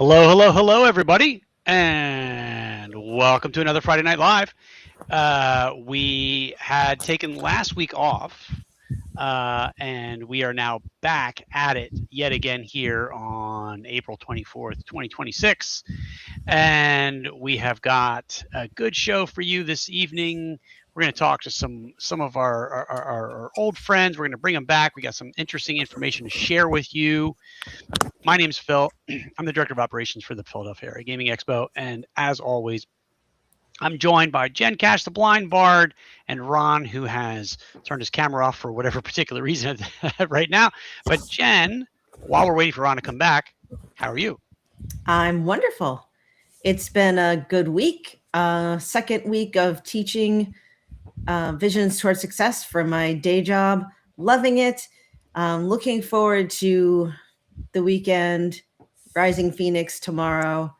Hello, hello, hello, everybody, and welcome to another Friday Night Live. We had taken last week off, and we are now back at it yet again here on April 24th, 2026. And we have got a good show for you this evening. We're going to talk to some of our old friends. We're going to bring them back. We got some interesting information to share with you. My name's Phil. I'm the Director of Operations for the Philadelphia Area Gaming Expo. And as always, I'm joined by Jen Cash, the Blind Bard, and Ron, who has turned his camera off for whatever particular reason right now. But Jen, while we're waiting for Ron to come back, how are you? I'm wonderful. It's been a good week. Second week of teaching Visions Toward Success for my day job. Loving it. Looking forward to the weekend, Rising Phoenix tomorrow,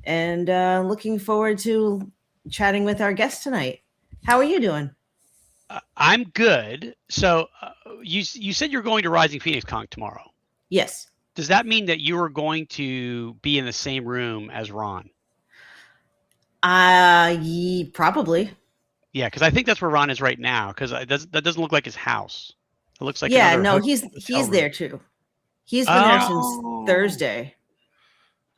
and looking forward to chatting with our guest tonight. How are you doing? I'm good. So you said you're going to Rising Phoenix Con tomorrow. Yes. Does that mean that you are going to be in the same room as Ron? Probably. Yeah, because I think that's where Ron is right now. Because that doesn't look like his house. It looks like he's there too. He's been there since Thursday.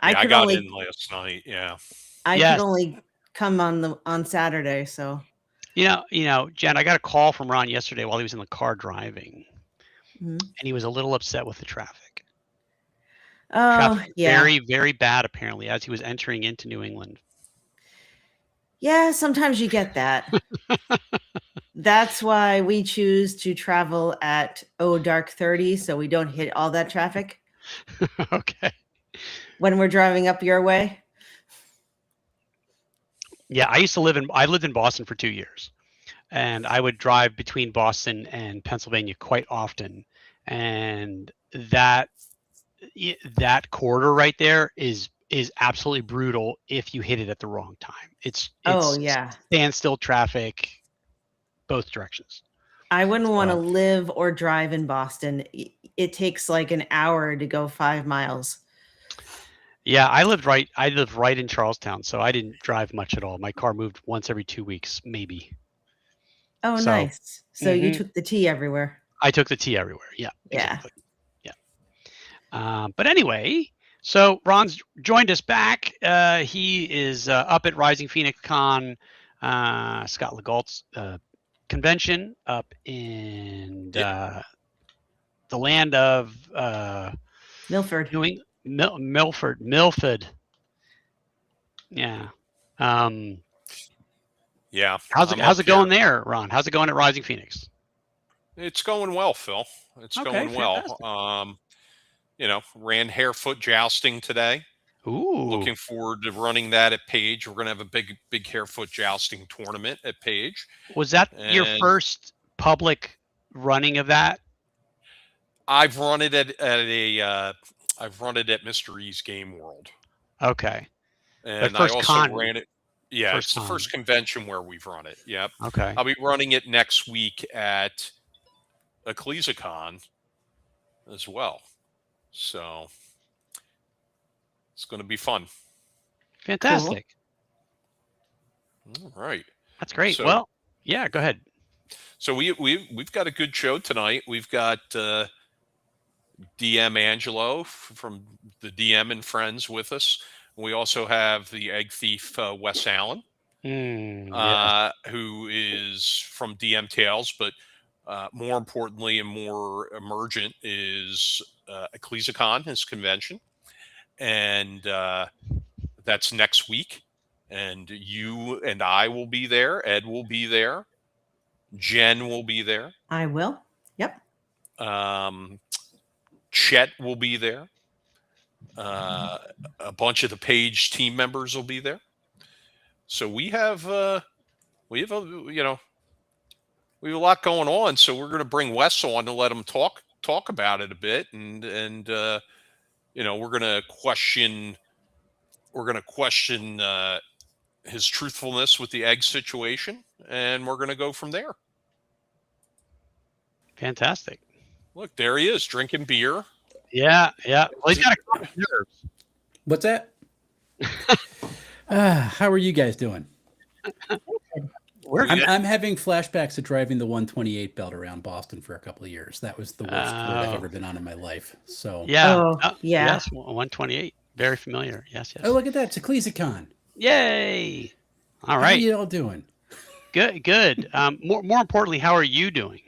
I got in last night. Yeah, I could only come on Saturday. So you know, Jen, I got a call from Ron yesterday while he was in the car driving, and he was a little upset with the traffic. Traffic very, very bad apparently as he was entering into New England. Yeah, sometimes you get that. That's why we choose to travel at dark 30, so we don't hit all that traffic. Okay. When we're driving up your way. Yeah, I lived in Boston for 2 years, and I would drive between Boston and Pennsylvania quite often, and that corridor right there is absolutely brutal if you hit it at the wrong time. It's standstill traffic both directions. I wouldn't want to live or drive in Boston. It takes like an hour to go 5 miles. Yeah, I lived right in Charlestown, so I didn't drive much at all. My car moved once every 2 weeks, maybe. Oh, nice. So you took the T everywhere. I took the T everywhere. Yeah, exactly. Yeah. But anyway, so Ron's joined us back. He is up at Rising Phoenix Con, Scott Legault's convention up in the land of Milford. Milford. Yeah. Yeah. How's it going there, Ron? How's it going at Rising Phoenix? It's going well, Phil. It's going well. Ran harefoot jousting today. Ooh. Looking forward to running that at Paige. We're going to have a big harefoot jousting tournament at Paige. Was that your first public running of that? I've run it at Mr. E's Game World. Okay. And I also ran it. Yeah, it's the first convention where we've run it. Yep. Okay. I'll be running it next week at Ecclesicon as well. So it's going to be fun. Fantastic. Cool. All right. That's great. So, well, yeah, go ahead. So we've got a good show tonight. We've got DM Angelo from the DM and Friends with us. We also have the egg thief, Wes Allen, who is from DM Tales, but more importantly and more emergent is Ecclesicon, his convention. And that's next week. And you and I will be there. Ed will be there. Jen will be there. I will. Yep. Chet will be there. A bunch of the Paige team members will be there. So we have a lot going on. So we're going to bring Wes on to let him talk about it a bit, and we're going to question his truthfulness with the egg situation, and we're going to go from there. Fantastic. Look, there he is drinking beer. Yeah. Well, he's got a couple nerves. What's that? How are you guys doing? I'm having flashbacks to driving the 128 belt around Boston for a couple of years. That was the worst road I've ever been on in my life. So yeah. Yes, 128. Very familiar. Yes. Oh, look at that. It's Ecclesicon. Yay. All right. How are you all doing? Good. More importantly, how are you doing?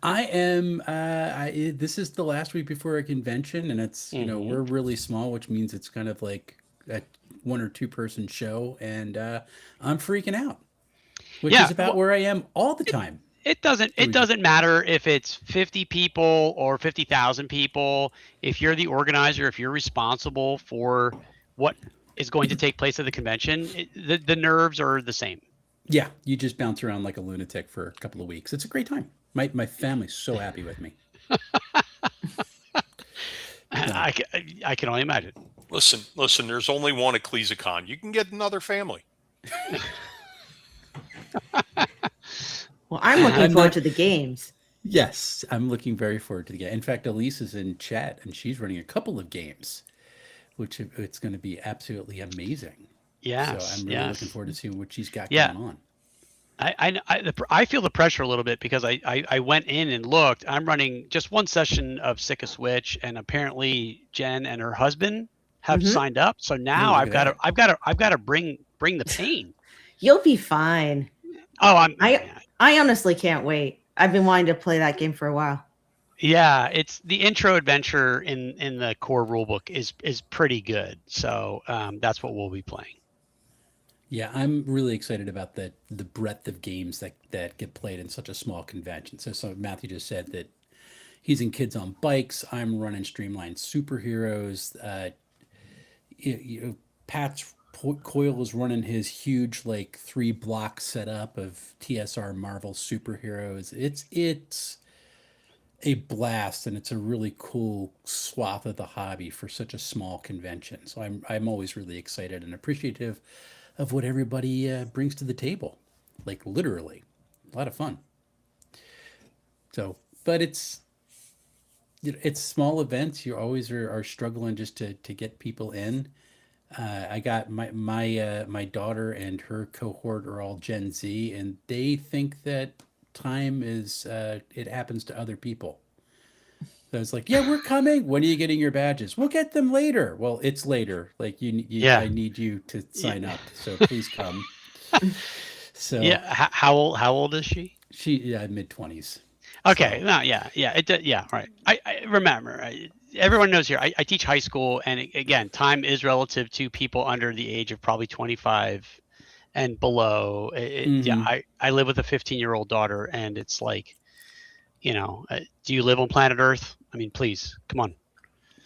I am. This is the last week before a convention, and it's we're really small, which means it's kind of like a 1 or 2 person show, and I'm freaking out, which is about where I am all the time. It doesn't matter if it's 50 people or 50,000 people. If you're the organizer, if you're responsible for what is going to take place at the convention, the nerves are the same. Yeah, you just bounce around like a lunatic for a couple of weeks. It's a great time. My family's so happy with me. I can only imagine. Listen. There's only one Ecclesicon. You can get another family. Well, I'm looking forward to the games. Yes, I'm looking very forward to the game. In fact, Elise is in chat, and she's running a couple of games, which it's going to be absolutely amazing. Yeah. So I'm really looking forward to seeing what she's got going on. I feel the pressure a little bit because I went in and looked. I'm running just one session of Sick of Switch, and apparently Jen and her husband have signed up. So now I've got to bring the pain. You'll be fine. Oh, I honestly can't wait. I've been wanting to play that game for a while. Yeah, it's the intro adventure in the core rulebook is pretty good. So that's what we'll be playing. Yeah, I'm really excited about the breadth of games that get played in such a small convention. So Matthew just said that he's in Kids on Bikes. I'm running Streamlined Superheroes. Pat's Coyle is running his huge 3-block setup of TSR Marvel superheroes. It's a blast, and it's a really cool swath of the hobby for such a small convention. So I'm always really excited and appreciative of what everybody brings to the table, literally, a lot of fun. So, but it's small events. You always are struggling just to get people in. I got my daughter and her cohort are all Gen Z, and they think that time is it happens to other people. So it's like, yeah, we're coming. When are you getting your badges? We'll get them later. Well, it's later. I need you to sign up. So please come. So yeah, how old is she? She mid-20s. Okay, so. No, yeah, right. I remember. Everyone knows here. I teach high school, and again, time is relative to people under the age of probably 25 and below. Yeah, I live with a 15-year-old daughter, and it's like, do you live on planet Earth? I mean, please, come on.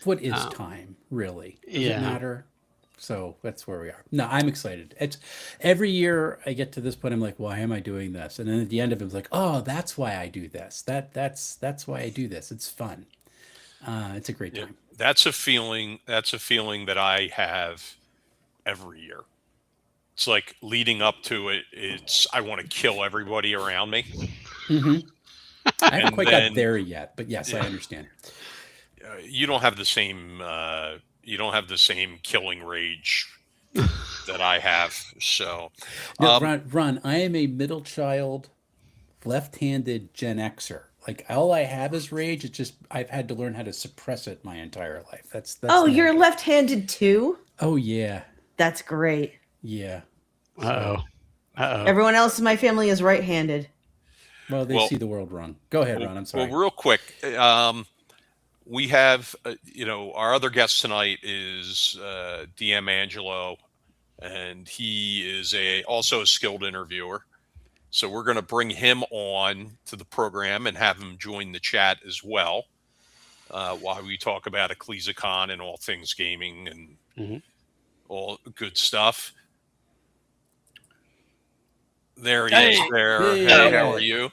What is time, really? Does it matter? So that's where we are. No, I'm excited. It's every year I get to this point, I'm like, why am I doing this? And then at the end of it, it's like, oh, that's why I do this. That's why I do this. It's fun. It's a great time. That's a feeling that I have every year. It's like leading up to it. I want to kill everybody around me. Mm-hmm. I haven't quite got there yet, but yes, I understand. You don't have the same. You don't have the same killing rage that I have. So, no, Ron, I am a middle child, left-handed Gen Xer. All I have is rage. It's just I've had to learn how to suppress it my entire life. That's you're left-handed too? Oh yeah. That's great. Yeah. Uh-oh. Everyone else in my family is right-handed. Well, they see the world wrong. Go ahead, Ron. I'm sorry. Well, real quick, we have, our other guest tonight is DM Angelo, and he is also a skilled interviewer. So we're going to bring him on to the program and have him join the chat as well while we talk about Ecclesicon and all things gaming and all good stuff. There he is. There. Hey, how are you?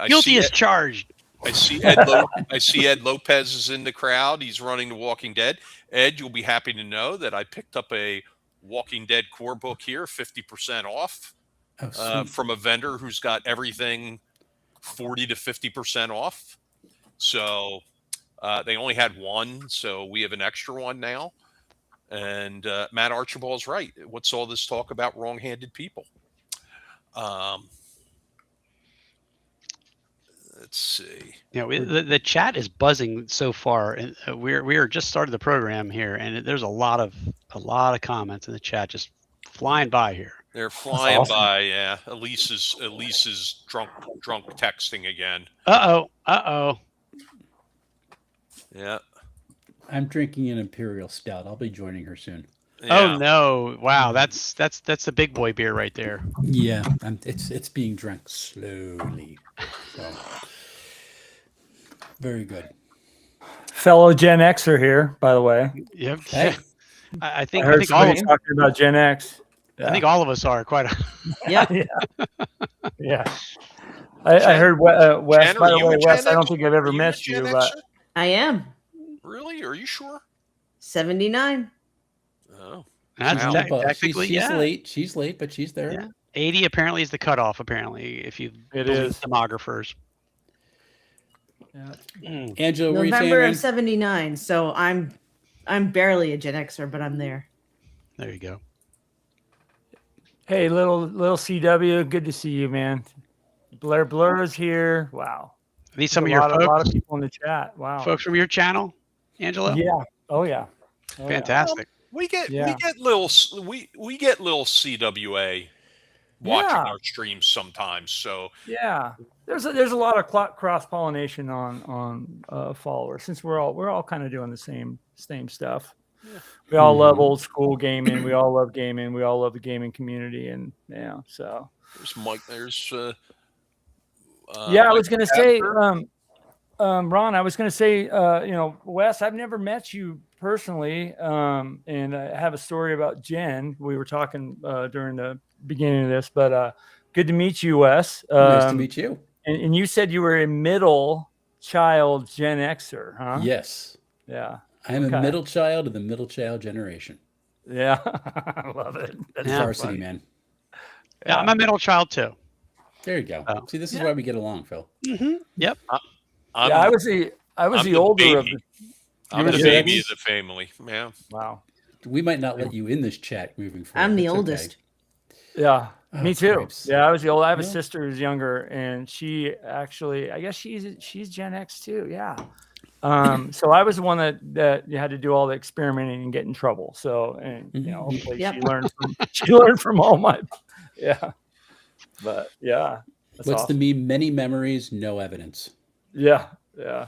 Guilty as charged. I see Ed Lopez is in the crowd. He's running The Walking Dead. Ed, you'll be happy to know that I picked up a Walking Dead core book here, 50% off from a vendor who's got everything 40 to 50% off. So they only had one, so we have an extra one now. And Matt Archibald's right. What's all this talk about wrong-handed people? Let's see. Yeah, the chat is buzzing so far, and we are just started the program here, and there's a lot of comments in the chat just flying by here. They're flying awesome. by. Yeah, Elise is drunk texting again. Uh oh. Yeah. I'm drinking an Imperial Stout. I'll be joining her soon. Yeah. Oh no! Wow, that's the big boy beer right there. Yeah, it's being drunk slowly. So, very good. Fellow Gen Xer here, by the way. Yep. Hey. I I think heard all somebody talking about Gen X. I think all of us are quite. Yeah. Yeah. I heard Wes. Jen, By are the you way, a Wes, Gen I don't X? think I've ever Are you a met you, Gen but Xer? I am Really? Are you sure? 79. Oh. That's Wow. technically she's late. She's late, but she's there. Yeah. 80 apparently is the cutoff. Apparently, if you It believe is. demographers. Yeah. Angela, what were you saying, November man? of 79. So I'm barely a Gen Xer, but I'm there. There you go. Hey, little CW, good to see you, man. Blur's here. Wow. Are these some of a your lot, folks? a lot of people in the chat. Wow. Folks from your channel, Angelo? Yeah. Oh yeah. Oh, yeah. Fantastic. We get Yeah. little CWA watching Yeah. our streams sometimes. So Yeah, there's a lot of cross pollination on followers, since we're all kind of doing the same stuff. Yeah. We all love old school gaming. We all love gaming. We all love the gaming community, and yeah. So there's Mike. There's yeah, I Mike was gonna say, Casper. Ron, I was gonna say, Wes, I've never met you personally, and I have a story about Jen. We were talking during the beginning of this, but good to meet you, Wes. Nice to meet you. And you said you were a middle child Gen Xer, huh? Yes, Yeah. I'm Okay. a middle child of the middle child generation. Yeah. I love it. That's Yeah. so Varsity funny. man. Yeah, I'm a middle child too. There you go. Oh. See, this is why we get along, Phil. Yep. I'm, Yeah, I was I'm the older baby. of the. I'm were the the baby baby? of the family. Yeah. Wow. We might not let you in this chat moving forward. I'm the That's okay. oldest. Yeah. Oh, Me too. cripes. Yeah, I was the old. I have a Yeah. sister who's younger, and she actually, I guess she's Gen X too. Yeah. So I was the one that you had to do all the experimenting and get in trouble. So, and hopefully Yep. she learned from all my, yeah. But yeah. That's What's awesome. the meme? Many memories, no evidence. Yeah. Yeah.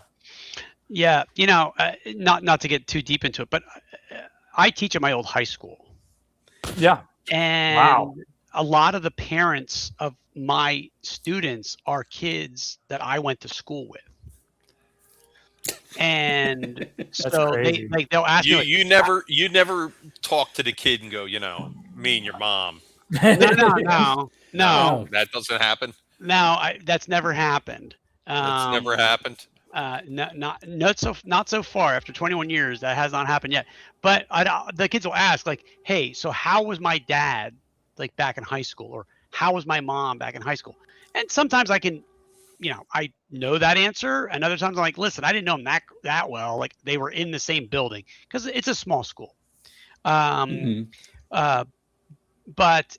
Yeah, not to get too deep into it, but I teach at my old high school, Yeah. and Wow. a lot of the parents of my students are kids that I went to school with, and so crazy. they'll ask me, like, You never talk to the kid and go, me and your mom. no. Oh, That doesn't happen. No, that's never happened. That's never happened. Not so far. After 21 years, that has not happened yet. But the kids will ask, like, "Hey, so how was my dad, like, back in high school, or how was my mom back in high school?" And sometimes I can, I know that answer, and other times I'm like, "Listen, I didn't know them that well. Like, they were in the same building because it's a small school." But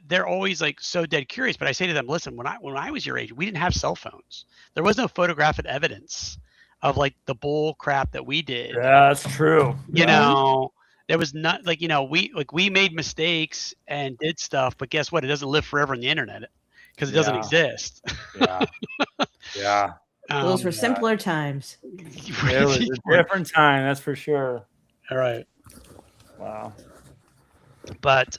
they're always like so dead curious. But I say to them, listen, when I was your age, we didn't have cell phones. There was no photographic evidence of like the bull crap that we did. Yeah, that's true. There was not we made mistakes and did stuff, but guess what? It doesn't live forever on the internet because it doesn't exist. Yeah. Yeah. Those were simpler times. It was a different time, that's for sure. All right. Wow. But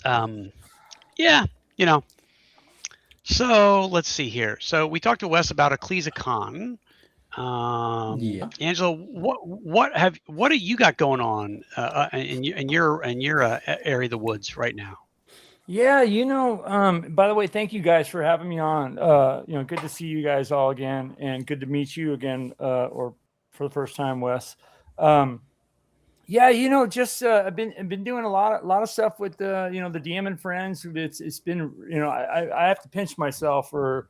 so let's see here. So we talked to Wes about Ecclesicon. Yeah. Angelo, what do you got going on in your area of the woods right now? Yeah, by the way, thank you guys for having me on. Good to see you guys all again, and good to meet you again, or for the first time, Wes. Just I've been doing a lot of stuff with the DM and friends. It's been I have to pinch myself for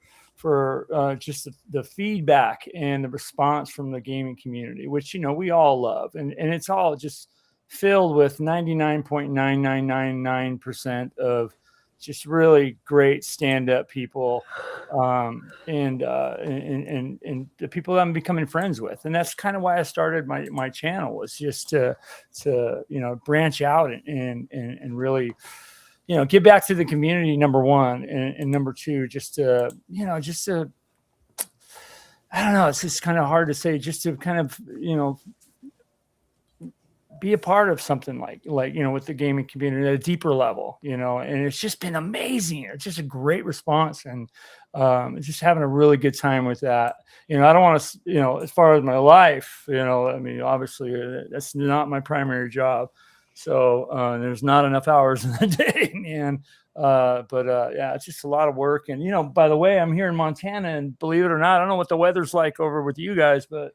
just the feedback and the response from the gaming community, which we all love, and it's all just filled with 99.9999% of just really great stand-up people, and the people that I'm becoming friends with. And that's kind of why I started my channel, was just to branch out and really, get back to the community, number one, and number two, just to I don't know, it's just kind of hard to say, just to kind of, be a part of something like with the gaming community at a deeper level, and it's just been amazing. It's just a great response, and just having a really good time with that. I don't want to, as far as my life, I mean, obviously that's not my primary job. So there's not enough hours in the day, man. But yeah, it's just a lot of work. And, by the way, I'm here in Montana, and believe it or not, I don't know what the weather's like over with you guys, but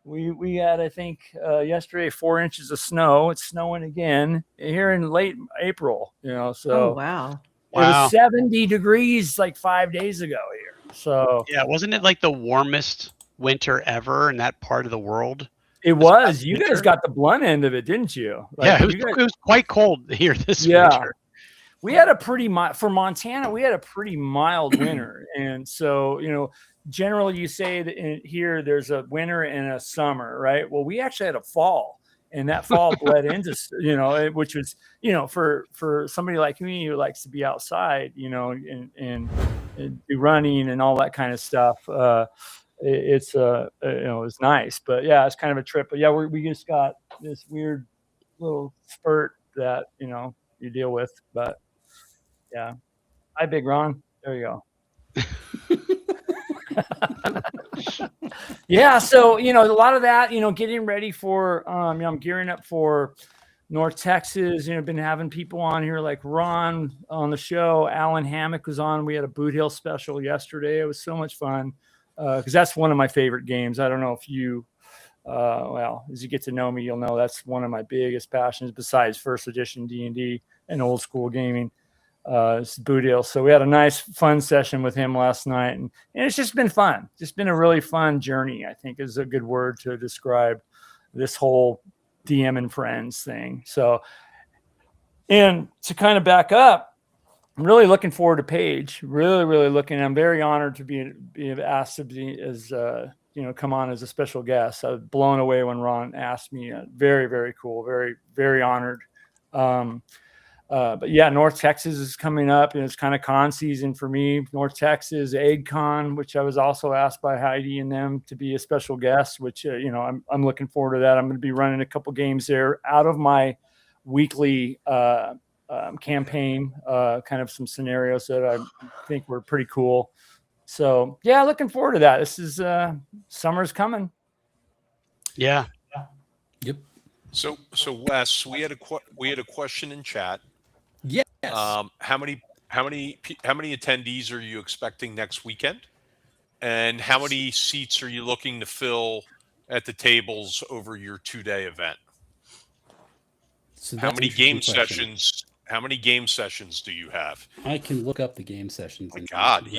we had, I think, yesterday, 4 inches of snow. It's snowing again here in late April, so. Oh, wow. It was 70 degrees like 5 days ago here. So yeah, wasn't it like the warmest winter ever in that part of the world? It was. You guys got the blunt end of it, didn't you? Like, yeah, it was quite cold here this winter. We had a pretty for Montana, we had a pretty mild winter. And so, generally you say that here there's a winter and a summer, right? Well, we actually had a fall, and that fall bled into, which was, for somebody like me who likes to be outside, and do running and all that kind of stuff. It's it's nice, but yeah, it's kind of a trip. But yeah, we just got this weird little spurt that you deal with. But yeah, hi, Big Ron. There you go. Yeah, so a lot of that, getting ready for I'm gearing up for North Texas. Been having people on here like Ron on the show. Alan Hammock was on. We had a Boot Hill special yesterday. It was so much fun, because that's one of my favorite games. I don't know if you as you get to know me, you'll know that's one of my biggest passions besides first edition D&D and old school gaming. It's Boot Hill. So we had a nice fun session with him last night, and it's just been fun. Just been a really fun journey, I think, is a good word to describe this whole DM and friends thing. So, and to kind of back up, I'm really looking forward to Paige. Really, really looking. I'm very honored to be asked to be as come on as a special guest. I was blown away when Ron asked me. Very, very cool. Very, very honored. But yeah, North Texas is coming up, and it's kind of con season for me. North Texas, AgCon, which I was also asked by Heidi and them to be a special guest, which, I'm looking forward to that. I'm going to be running a couple games there out of my weekly campaign, kind of some scenarios that I think were pretty cool. So yeah, looking forward to that. This is summer's coming. Yeah. Yep. So Wes, we had a question in chat. Yes. How many attendees are you expecting next weekend? And how many seats are you looking to fill at the tables over your 2-day event? So how many game sessions? How many game sessions do you have? I can look up the game sessions. My God,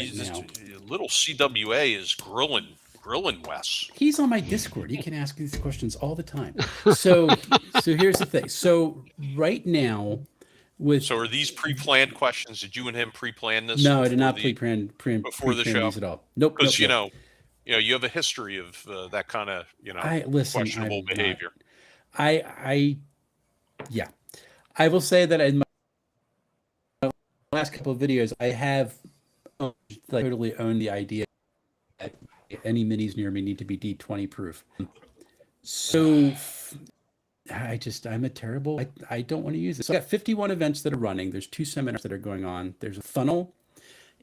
little CWA is grilling Wes. He's on my Discord. He can ask these questions all the time. So here's the thing. So right now, so are these pre-planned questions? Did you and him pre-plan this? No, I did not pre-plan before the show at all. Nope. Because you have a history of that kind of questionable behavior. I will say that in my last couple of videos, I have totally owned the idea that any minis near me need to be D20 proof. So I'm a terrible, I don't want to use it. So I got 51 events that are running. There's 2 seminars that are going on. There's a funnel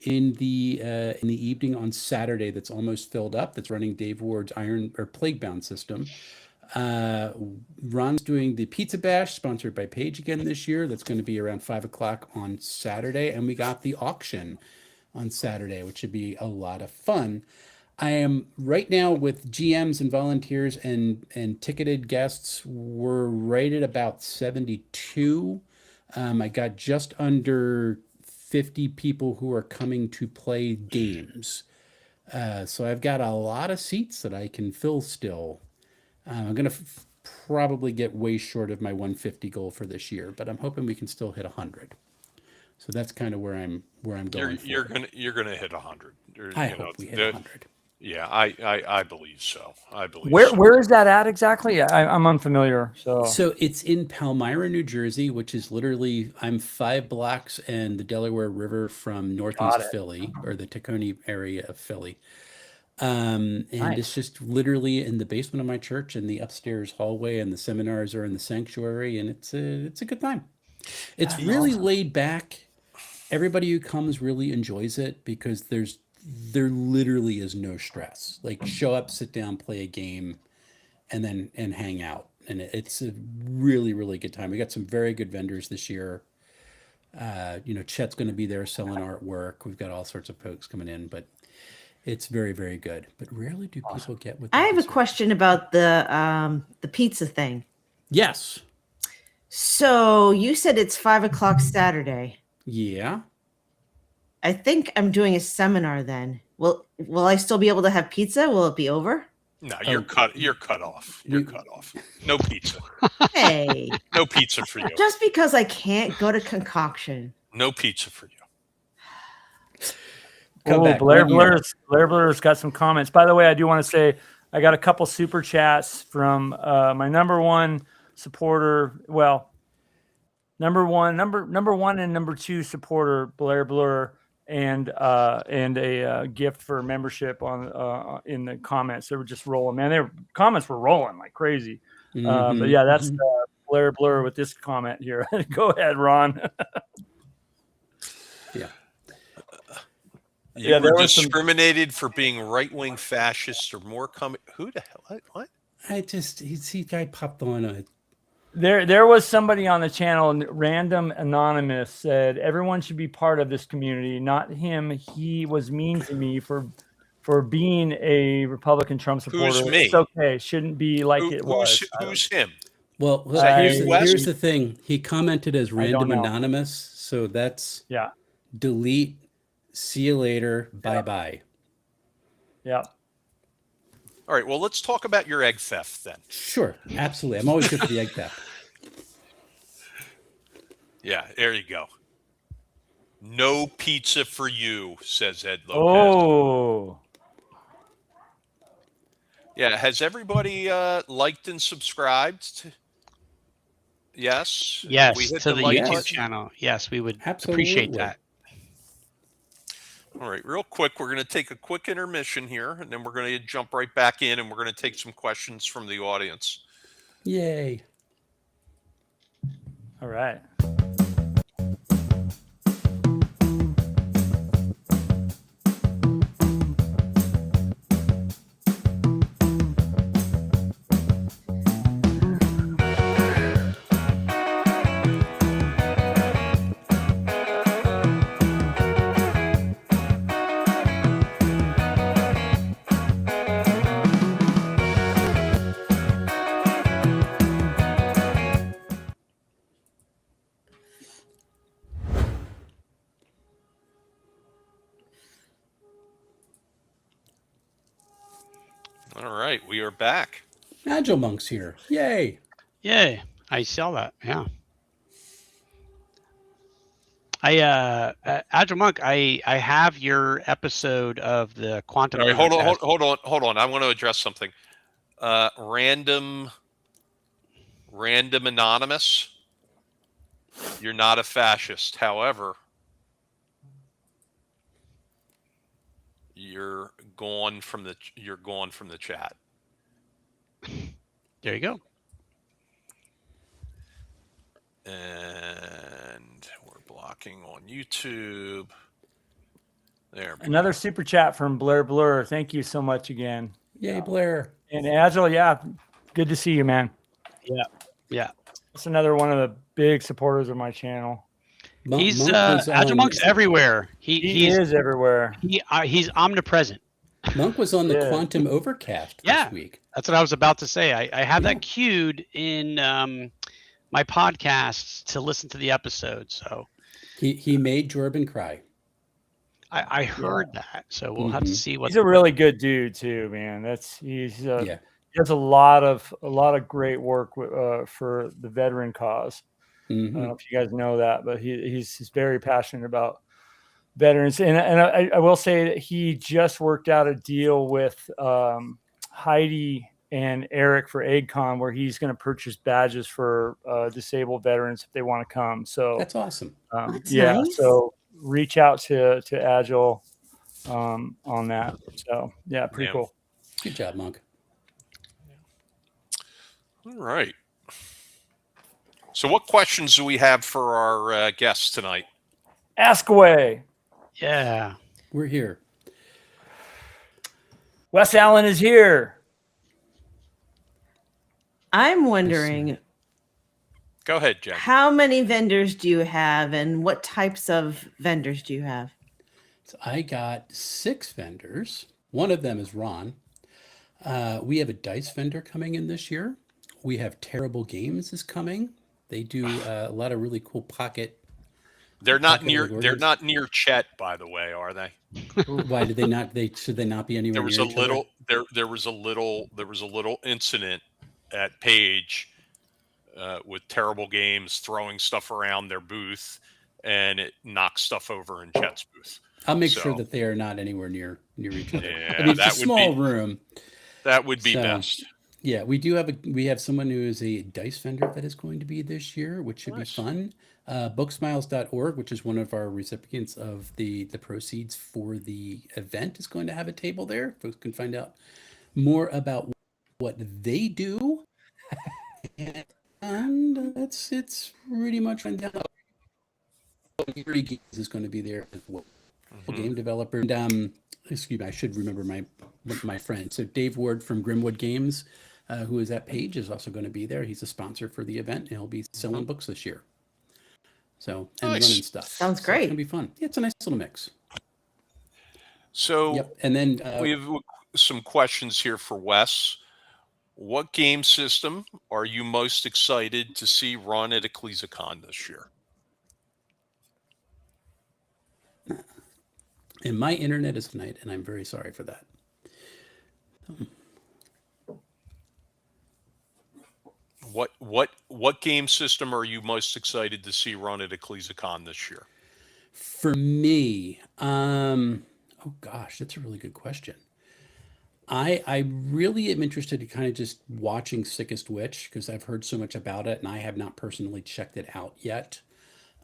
in the evening on Saturday that's almost filled up. That's running Dave Ward's Plaguebound system. Ron's doing the Pizza Bash, sponsored by Paige again this year. That's going to be around 5:00 on Saturday. And we got the auction on Saturday, which should be a lot of fun. I am right now with GMs and volunteers and ticketed guests. We're right at about 72. I got just under 50 people who are coming to play games. So I've got a lot of seats that I can fill still. I'm going to probably get way short of my 150 goal for this year, but I'm hoping we can still hit 100. So that's kind of where I'm going. You're gonna hit 100. I hope we hit 100. Yeah, I believe so. I believe. Where is that at exactly? I'm unfamiliar. So it's in Palmyra, New Jersey, which is literally I'm 5 blocks and the Delaware River from northeast Philly, or the Tacony area of Philly. And it's just literally in the basement of my church, in the upstairs hallway, and the seminars are in the sanctuary, and it's a good time. It's really laid back. Everybody who comes really enjoys it because there literally is no stress. Like, show up, sit down, play a game, and hang out. And it's a really, really good time. We got some very good vendors this year. Chet's going to be there selling artwork. We've got all sorts of folks coming in, but it's very, very good. But rarely do people get what they I have a deserve. question about the pizza thing. Yes. So you said it's 5 o'clock Saturday. Yeah. I think I'm doing a seminar then. Will I still be able to have pizza? Will it be over? No, you're cut off. You're cut off. No pizza. Hey. No pizza for you. Just because I can't go to Concoction. No pizza for you. Blair Blur's got some comments. By the way, I do want to say I got a couple super chats from my number one supporter. Well, number one and number 2 supporter, Blair Blur, and a gift for membership on in the comments. They were just rolling, man. Comments were rolling like crazy. But yeah, that's Blair Blur with this comment here. Go ahead, Ron. Yeah. You were discriminated for being right-wing fascists or more who the hell? What? He guy popped on a. There was somebody on the channel, Random Anonymous, said everyone should be part of this community, not him. He was mean to me for being a Republican Trump supporter. Who's me? It's okay. Shouldn't be like it was. Who's him? Well, here's the thing. He commented as Random Anonymous, so that's delete. See you later. Bye-bye. Yeah. All right. Well, let's talk about your egg theft then. Sure. Absolutely. I'm always good for the egg theft. Yeah. There you go. No pizza for you, says Ed Lopez. Oh. Yeah. Has everybody liked and subscribed? Yes. Yes. We hit To the like YouTube button? channel. Yes, we would Absolutely. appreciate that. All right, real quick, we're going to take a quick intermission here, and then we're going to jump right back in, and we're going to take some questions from the audience. Yay. All right. All right, we are back. Agile Monk's here. Yay. Yay. I saw that. Yeah. Agile Monk, I have your episode of the quantum. All right, hold on. I want to address something. Random Anonymous. You're not a fascist. However, you're gone from the chat. There you go. And we're blocking on YouTube. There. Another super chat from Blair Blur. Thank you so much again. Yay, Blair. And Agile, yeah, good to see you, man. Yeah. It's another one of the big supporters of my channel. He's Agile Monk's everywhere. He is everywhere. He's omnipresent. Monk was on the Quantum Overcast this week. That's what I was about to say. I have that queued in my podcasts to listen to the episode. So he made Jordan cry. I heard that. So we'll have to see what. He's a really good dude too, man. He's he has a lot of great work for the veteran cause. I don't know if you guys know that, but he's very passionate about veterans. And I will say that he just worked out a deal with Heidi and Eric for AidCon, where he's going to purchase badges for disabled veterans if they want to come. So That's awesome. That's yeah, nice. so reach out to Agile on that. So yeah, pretty cool. Good job, Monk. All right. So what questions do we have for our guests tonight? Ask away. Yeah. We're here. Wes Allen is here. I'm wondering, Go ahead, Jen. how many vendors do you have and what types of vendors do you have? So I got 6 vendors. One of them is Ron. We have a dice vendor coming in this year. We have Terrible Games is coming. They do a lot of really cool pocket. They're not near. Pocket They're not near Chet, by the way, are they? Why did they not? Should they not be anywhere There was near a each other? little. There was a little incident at Paige with Terrible Games throwing stuff around their booth, and it knocked stuff over in Chet's booth. I'll make sure that they are not anywhere near each other. Yeah, I mean, it's that a would small be- room. That would be So, best. Yeah, we have someone who is a dice vendor that is going to be this year, which should Nice. be fun. Booksmiles.org, which is one of our recipients of the proceeds for the event, is going to have a table there. Folks can find out more about what they do. And it's pretty much run down. Theory Games is going to be there as well. Game developer. And excuse me, I should remember my friend. So Dave Ward from Grimwood Games, who is at Paige, is also going to be there. He's a sponsor for the event, and he'll be selling books this year. So and Nice. running stuff. Sounds So great. it's gonna be fun. Yeah, it's a nice little mix. So Yep. And then we have some questions here for Wes. What game system are you most excited to see run at Ecclesicon this year? and my internet is tonight, and I'm very sorry for that. What game system are you most excited to see run at Ecclesicon this year? For me, oh gosh, that's a really good question. I really am interested in kind of just watching Sickest Witch because I've heard so much about it and I have not personally checked it out yet.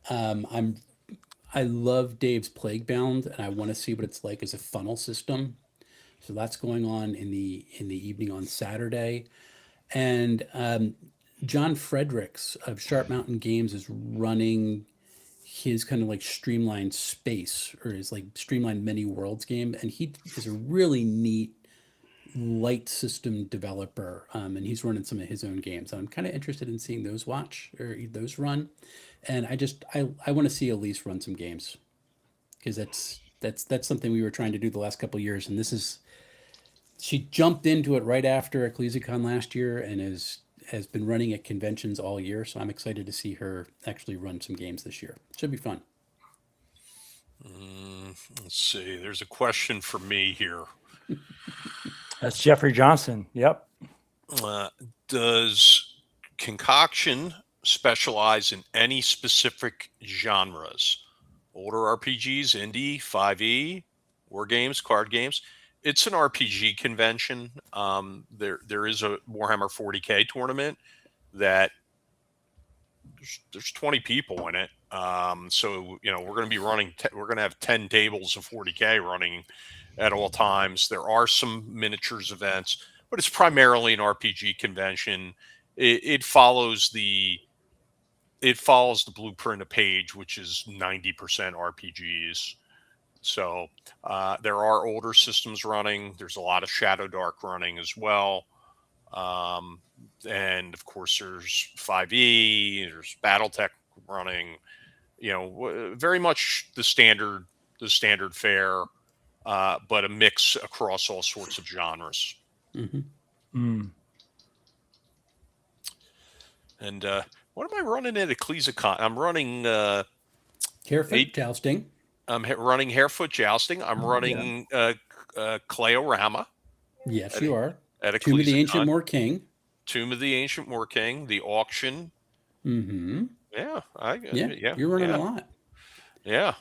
I love Dave's Plaguebound and I want to see what it's like as a funnel system. So that's going on in the evening on Saturday. And John Fredericks of Sharp Mountain Games is running his kind of like streamlined space or his like streamlined many worlds game. And he is a really neat light system developer. And he's running some of his own games. I'm kind of interested in seeing those run. And I want to see Elise run some games because that's something we were trying to do the last couple of years. And she jumped into it right after Ecclesicon last year and has been running at conventions all year. So I'm excited to see her actually run some games this year. Should be fun. Let's see. There's a question for me here. That's Jeffrey Johnson. Yep. Does Concoction specialize in any specific genres? Older RPGs, indie, 5e, war games, card games? It's an RPG convention. There is a Warhammer 40K tournament that there's 20 people in it. So we're going to be running. We're going to have 10 tables of 40K running at all times. There are some miniatures events, but it's primarily an RPG convention. It follows the blueprint of Paige, which is 90% RPGs. So there are older systems running. There's a lot of Shadow Dark running as well. And of course there's 5e, there's Battletech running, very much the standard fare, but a mix across all sorts of genres. Mm-hmm. And what am I running at Ecclesicon? I'm running Harefoot jousting. I'm running Harefoot jousting. I'm running Clayorama. Yes, you are. at Tomb of the Ancient Ecclesicon. Moor King. Tomb of the Ancient Moor King, the auction. Mm-hmm. Yeah, You're running a lot. Yeah.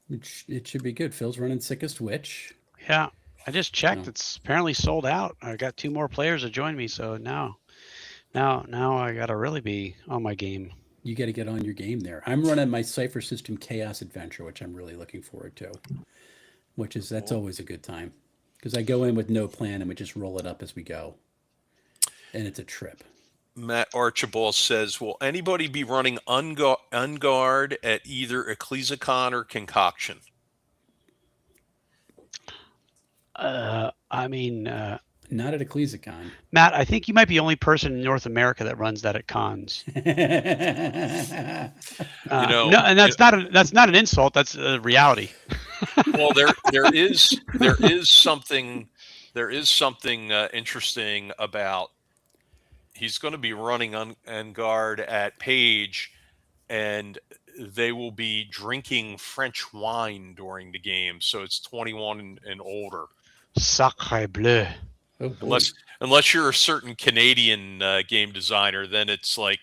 It should be good. Phil's running Sickest Witch. Yeah, I just checked. Oh. It's apparently sold out. I got 2 more players to join me, so now I gotta really be on my game. You got to get on your game there. I'm running my Cypher System Chaos Adventure, which I'm really looking forward to. That's always a good time because I go in with no plan and we just roll it up as we go, and it's a trip. Matt Archibald says, will anybody be running Unguard at either Ecclesicon or Concoction? I mean, Not at Ecclesicon. Matt, I think you might be the only person in North America that runs that at cons. You No, and that's not an insult. That's a reality. Well, there is something interesting about. He's going to be running on guard at Paige, and they will be drinking French wine during the game. So it's 21 and older. Sacre bleu. Oh, Unless you're a certain Canadian game designer, then it's like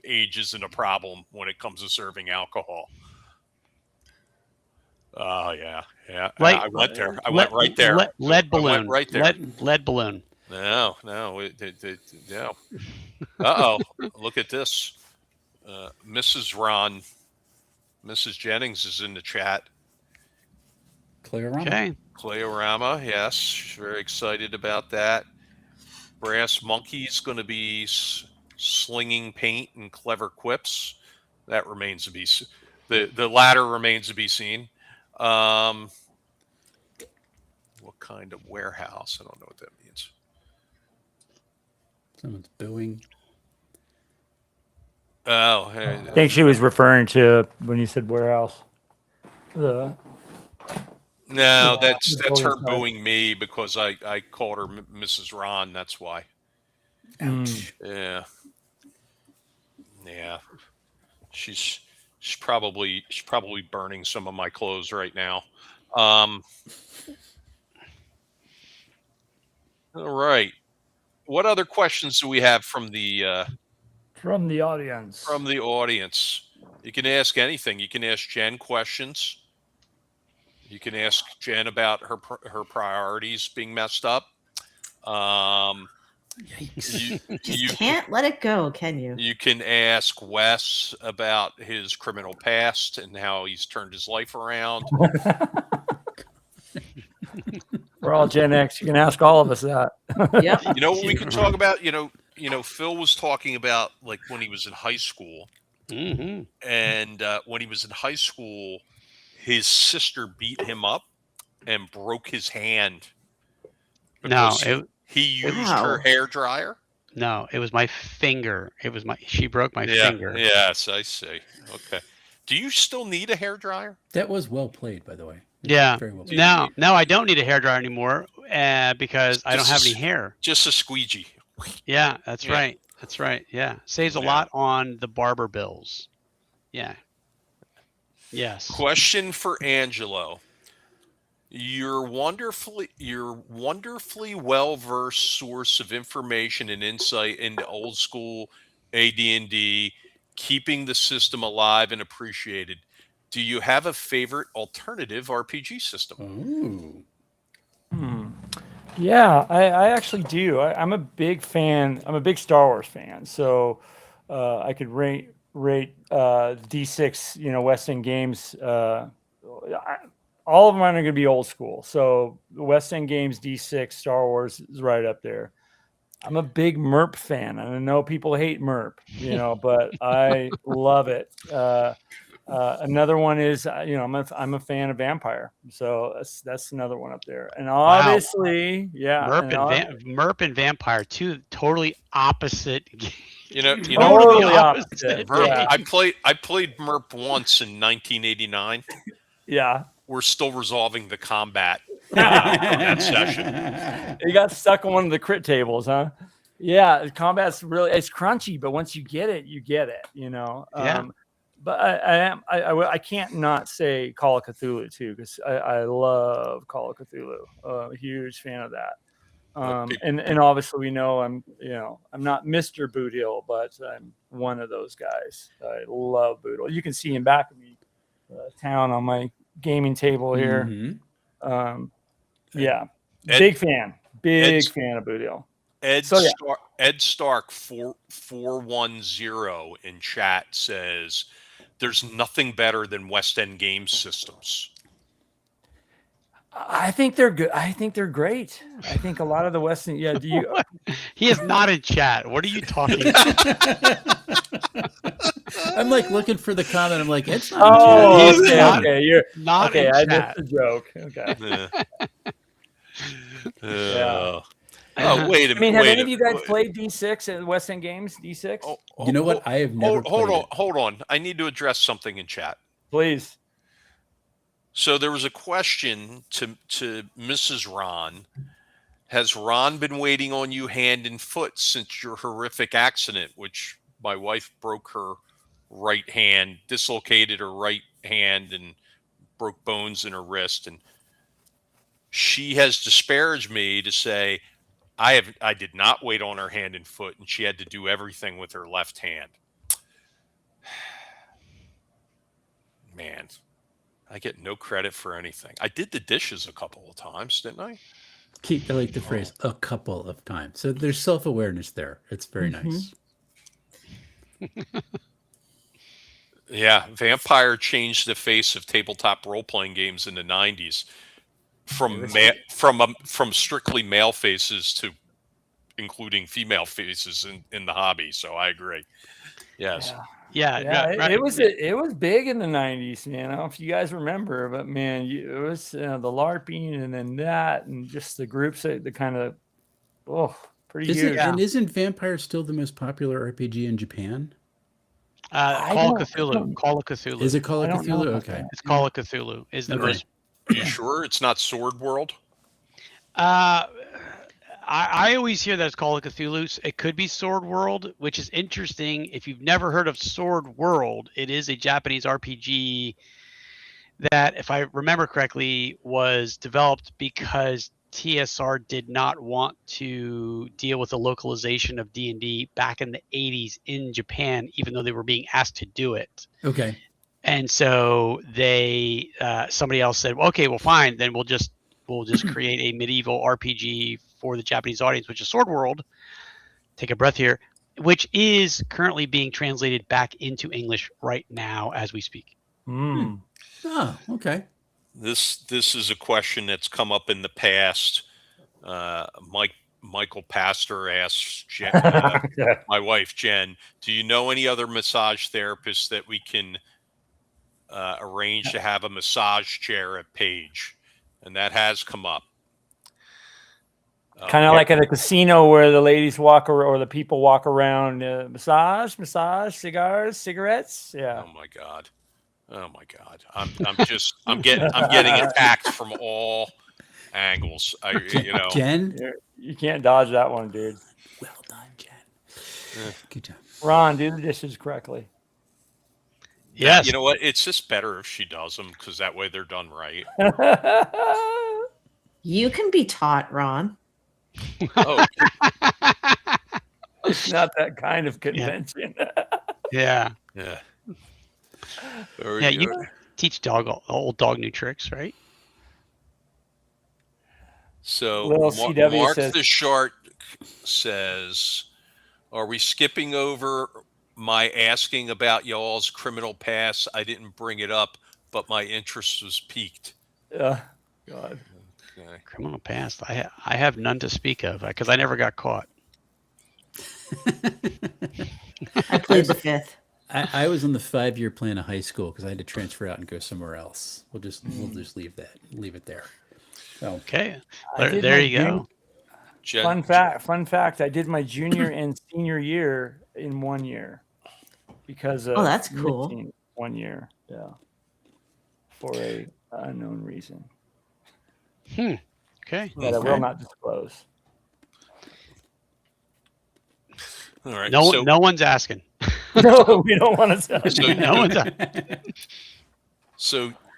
age isn't a problem when it comes to serving alcohol. Oh, yeah. I went there. I went right there. Lead balloon. I went right there. Lead balloon. No. No. Uh-oh. Look at this. Mrs. Jennings is in the chat. Cleorama. Okay. Cleorama, yes. She's very excited about that. Brass Monkey's going to be slinging paint and clever quips. That remains to be the latter remains to be seen. What kind of warehouse? I don't know what that means. Someone's booing. Oh, hey. I think she was referring to when you said warehouse. No, that's her booing me because I called her Mrs. Ron. That's why. Ouch. Yeah. She's probably burning some of my clothes right now. All right. What other questions do we have from the audience? From the audience. You can ask anything. You can ask Jen questions. You can ask Jen about her priorities being messed up. You can't let it go, can you? You can ask Wes about his criminal past and how he's turned his life around. We're all Gen X. You can ask all of us that. Yep. You know what we can talk about? You know, Phil was talking about like when he was in high school. Mm-hmm. And when he was in high school, his sister beat him up and broke his hand. He used her hair dryer. No, it was my finger. She broke my finger. Yes, I see. Okay. Do you still need a hair dryer? That was well played, by the way. Yeah. Very well played. Now I don't need a hair dryer anymore because I don't have any hair. Just a squeegee. Yeah, that's right. That's right. Yeah. Saves a lot on the barber bills. Yeah. Yes. Question for Angelo. Your wonderfully well-versed source of information and insight into old school AD&D, keeping the system alive and appreciated. Do you have a favorite alternative RPG system? Ooh. Yeah, I actually do. I'm a big fan. I'm a big Star Wars fan. So I could rate D6, West End Games. All of mine are going to be old school. So West End Games, D6, Star Wars is right up there. I'm a big MERP fan. I know people hate MERP, but I love it. Another one is, I'm a fan of Vampire. So that's another one up there. And obviously, MERP and Vampire, two totally opposite. Totally opposite. Yeah. I played MERP once in 1989. Yeah. We're still resolving the combat from that session. You got stuck on one of the crit tables, huh? Yeah, combat's it's crunchy, but once you get it, Yeah. But I can't not say Call of Cthulhu too, because I love Call of Cthulhu. A huge fan of that. And obviously we know I'm not Mr. Boot Hill, but I'm one of those guys. I love Boot Hill. You can see in back of me, town on my gaming table here. Mm-hmm. Yeah, Ed, big fan of Boot Hill. Ed Stark 410 in chat says there's nothing better than West End game systems. I think they're good. I think they're great. I think a lot of the West End. Yeah, do you? He is not in chat. What are you talking about? I'm like looking for the comment. I'm like, it's not. Oh, He's not- okay. You're Not okay. in I chat. missed the joke. Okay. Yeah. Oh, wait a minute. I mean, have any of you guys played D6 at West End Games? D6? Oh, You know what? I have never. Hold on. I need to address something in chat. Please. So there was a question to Mrs. Ron. Has Ron been waiting on you hand and foot since your horrific accident, which my wife broke her right hand, dislocated her right hand, and broke bones in her wrist? And she has disparaged me to say I did not wait on her hand and foot, and she had to do everything with her left hand. Man, I get no credit for anything. I did the dishes a couple of times, didn't I? I like the phrase "a couple of times." So there's self-awareness there. It's very nice. Yeah, Vampire changed the face of tabletop role-playing games in the 90s from strictly male faces to including female faces in the hobby. So I agree. Yes. Yeah, right. It was big in the 90s, man. I don't know if you guys remember, but man, it was the LARPing and then that and just the groups that kind of pretty huge. And isn't Vampire still the most popular RPG in Japan? Call of Cthulhu. Is it Call of Cthulhu? Okay. It's Call of Cthulhu. Is the most. Are you sure it's not Sword World? I always hear that it's Call of Cthulhu. It could be Sword World, which is interesting. If you've never heard of Sword World, it is a Japanese RPG that, if I remember correctly, was developed because TSR did not want to deal with the localization of D&D back in the 80s in Japan, even though they were being asked to do it. Okay. And so they somebody else said, well, okay, well, fine, then we'll just create a medieval RPG for the Japanese audience, which is Sword World. Take a breath here, which is currently being translated back into English right now as we speak. Mm. Oh, okay. This is a question that's come up in the past. Michael Pastor asks my wife Jen, do you know any other massage therapists that we can arrange to have a massage chair at Paige? And that has come up. Kind of like at a casino where the ladies walk or the people walk around, massage, cigars, cigarettes. Yeah. Oh my God. I'm getting attacked from all angles. Jen, you can't dodge that one, dude. Well done, Jen. Good job. Ron, do the dishes correctly. Yes. You know what? It's just better if she does them because that way they're done right. You can be taught, Ron. Oh, It's not that kind of convention. Yeah. yeah. Yeah, you can teach old dog new tricks, right? So Little CW Mark says- the Shark says, are we skipping over my asking about y'all's criminal past? I didn't bring it up, but my interest was piqued. God. Okay. Criminal past. I have none to speak of because I never got caught. I played the fifth. I was on the 5-year plan of high school because I had to transfer out and go somewhere else. We'll just leave it there. So Okay, I did there my you go. Jen, Fun fact. I did my junior and senior year in 1 year because of that's cool. missing 1 year. Yeah. For a unknown reason Okay. that I will not disclose. all right. No one's asking. No, we don't want to tell. No one's asking.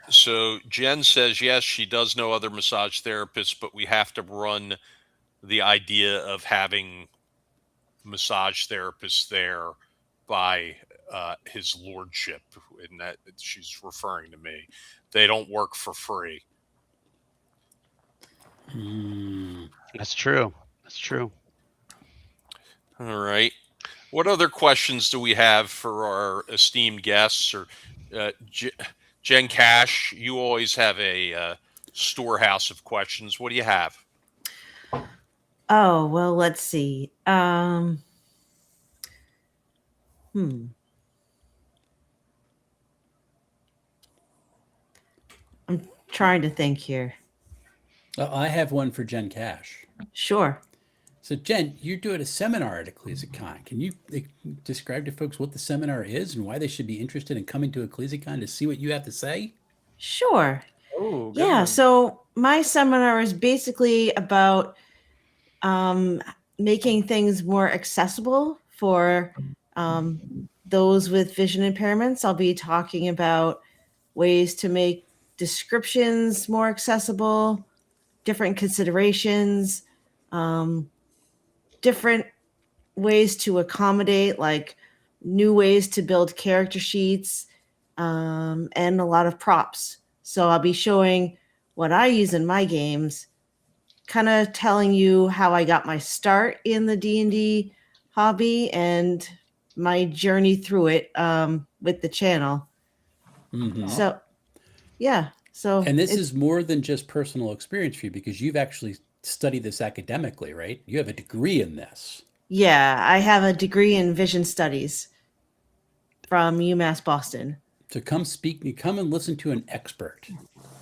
So Jen says, yes, she does know other massage therapists, but we have to run the idea of having massage therapists there by his lordship, and that she's referring to me. They don't work for free. That's true. That's true. All right. What other questions do we have for our esteemed guests? Or Jen Cash, you always have a storehouse of questions. What do you have? Oh, well, let's see. I'm trying to think here. I have one for Jen Cash. Sure. So, Jen, you're doing a seminar at Ecclesicon. Can you describe to folks what the seminar is and why they should be interested in coming to Ecclesicon to see what you have to say? Sure. Oh, good Yeah. one. So my seminar is basically about making things more accessible for those with vision impairments. I'll be talking about ways to make descriptions more accessible, different considerations, different ways to accommodate, like new ways to build character sheets, and a lot of props. So I'll be showing what I use in my games, kind of telling you how I got my start in the D&D hobby and my journey through it with the channel. Mm-hmm. So, yeah. So, and this is more than just personal experience for you because you've actually studied this academically, right? You have a degree in this. Yeah, I have a degree in vision studies from UMass Boston. So come and listen to an expert,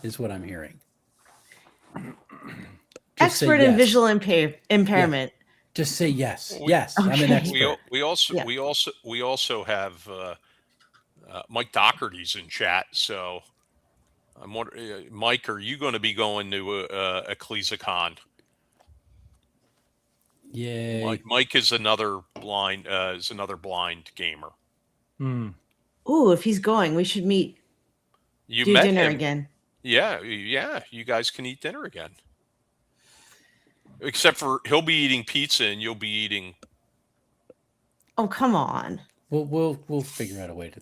is what I'm hearing. Just expert say in yes. visual impairment. Yeah. Just say yes. Yes, I'm an expert. We also have Mike Doherty's in chat. So I'm wondering, Mike, are you going to be going to Ecclesicon? Yay. Mike is another blind gamer. Ooh, if he's going, we should meet. You do met dinner him again. Yeah. You guys can eat dinner again. Except for he'll be eating pizza and you'll be eating. Oh, come on. We'll figure out a way to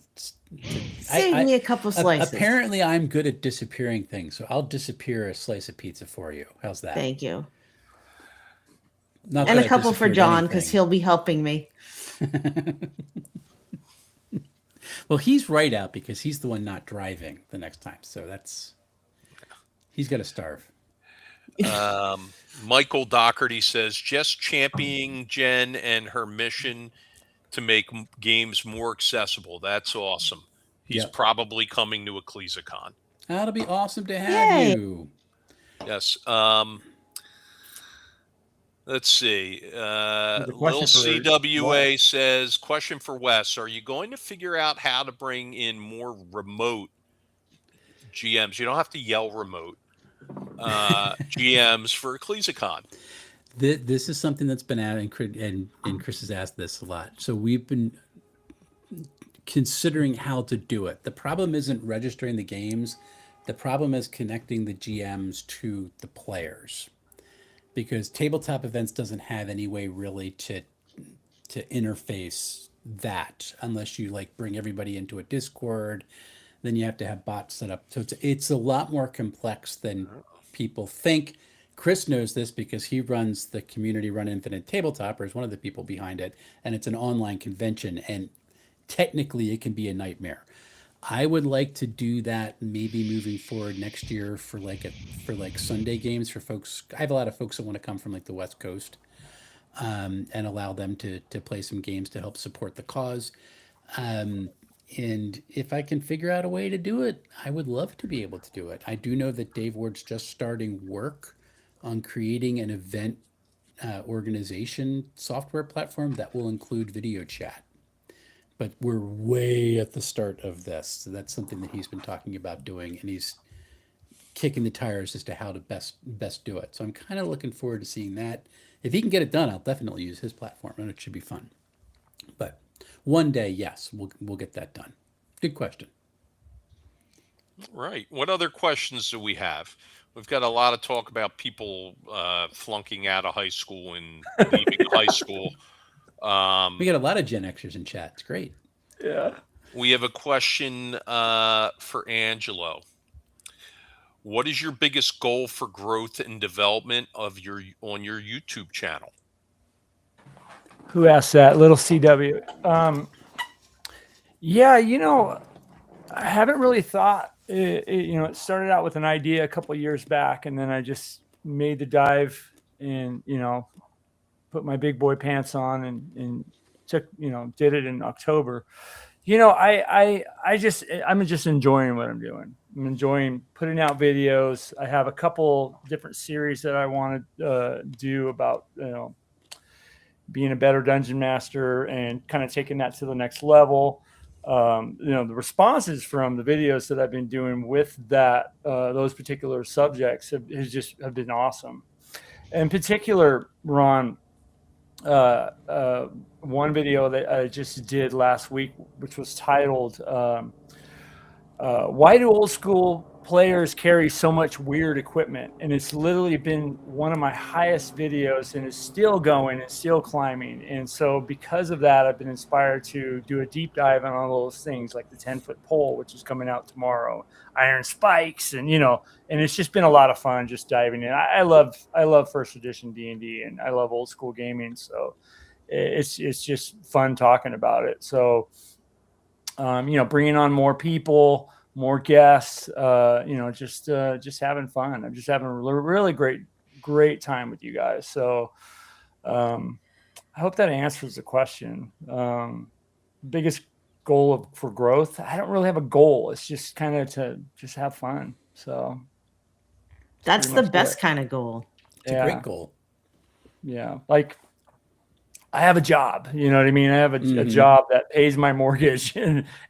save me a couple slices. Apparently, I'm good at disappearing things, so I'll disappear a slice of pizza for you. How's that? Thank you. Not and a couple for John because he'll be helping me. Well, he's right out because he's the one not driving the next time, so he's got to starve. Michael Doherty says, just championing Jen and her mission to make games more accessible. That's awesome. He's probably coming to Ecclesicon. That'll be awesome to have you. Yes. Let's see. Lil CWA says, question for Wes. Are you going to figure out how to bring in more remote GMs? You don't have to yell remote. GMs for Ecclesicon. This is something that's been out, and Chris has asked this a lot. So we've been considering how to do it. The problem isn't registering the games. The problem is connecting the GMs to the players, because tabletop events doesn't have any way really to interface that unless you like bring everybody into a Discord. Then you have to have bots set up. So it's a lot more complex than people think. Chris knows this because he runs the community run Infinite Tabletop, or is one of the people behind it, and it's an online convention, and technically it can be a nightmare. I would like to do that maybe moving forward next year for Sunday games for folks. I have a lot of folks that want to come from like the West Coast, and allow them to play some games to help support the cause. And if I can figure out a way to do it, I would love to be able to do it. I do know that Dave Ward's just starting work on creating an event organization software platform that will include video chat. But we're way at the start of this. So that's something that he's been talking about doing, and he's kicking the tires as to how to best do it. So I'm kind of looking forward to seeing that. If he can get it done, I'll definitely use his platform, and it should be fun. But one day, yes, we'll get that done. Good question. Right. What other questions do we have? We've got a lot of talk about people flunking out of high school and leaving high school. We got a lot of Gen Xers in chat. It's great. Yeah. We have a question for Angelo. What is your biggest goal for growth and development on your YouTube channel? Who asked that? Little CW. Yeah, you know, I haven't really thought. It started out with an idea a couple of years back, and then I just made the dive and put my big boy pants on and took did it in October. I'm just enjoying what I'm doing. I'm enjoying putting out videos. I have a couple different series that I want to do about being a better dungeon master and kind of taking that to the next level. The responses from the videos that I've been doing with that those particular subjects have been awesome. In particular, Ron, one video that I just did last week, which was titled "Why Do Old School Players Carry So Much Weird Equipment?" And it's literally been one of my highest videos, and it's still going, it's still climbing. And so because of that, I've been inspired to do a deep dive on all those things, like the 10-foot pole, which is coming out tomorrow, iron spikes, and and it's just been a lot of fun just diving in. I love first edition D&D, and I love old school gaming, so it's just fun talking about it. So bringing on more people, more guests, just having fun. I'm just having a really great time with you guys. So I hope that answers the question. Biggest goal for growth, I don't really have a goal. It's just kind of to just have fun. So that's the best kind of goal. It's a great goal. Yeah. Like, I have a job, you know what I mean? I have a job that pays my mortgage.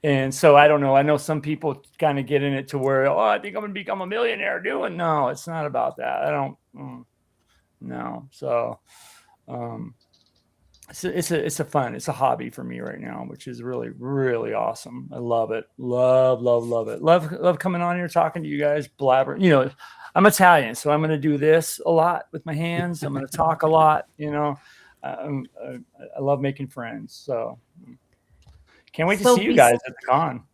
And so I don't know. I know some people kind of get in it to where, I think I'm going to become a millionaire doing. No, it's not about that. I don't no. So it's a hobby for me right now, which is really, really awesome. I love it. Love it. Love coming on here, talking to you guys, blabbering. I'm Italian, so I'm going to do this a lot with my hands. I'm going to talk a lot, I love making friends, so can't wait to see you guys at the con.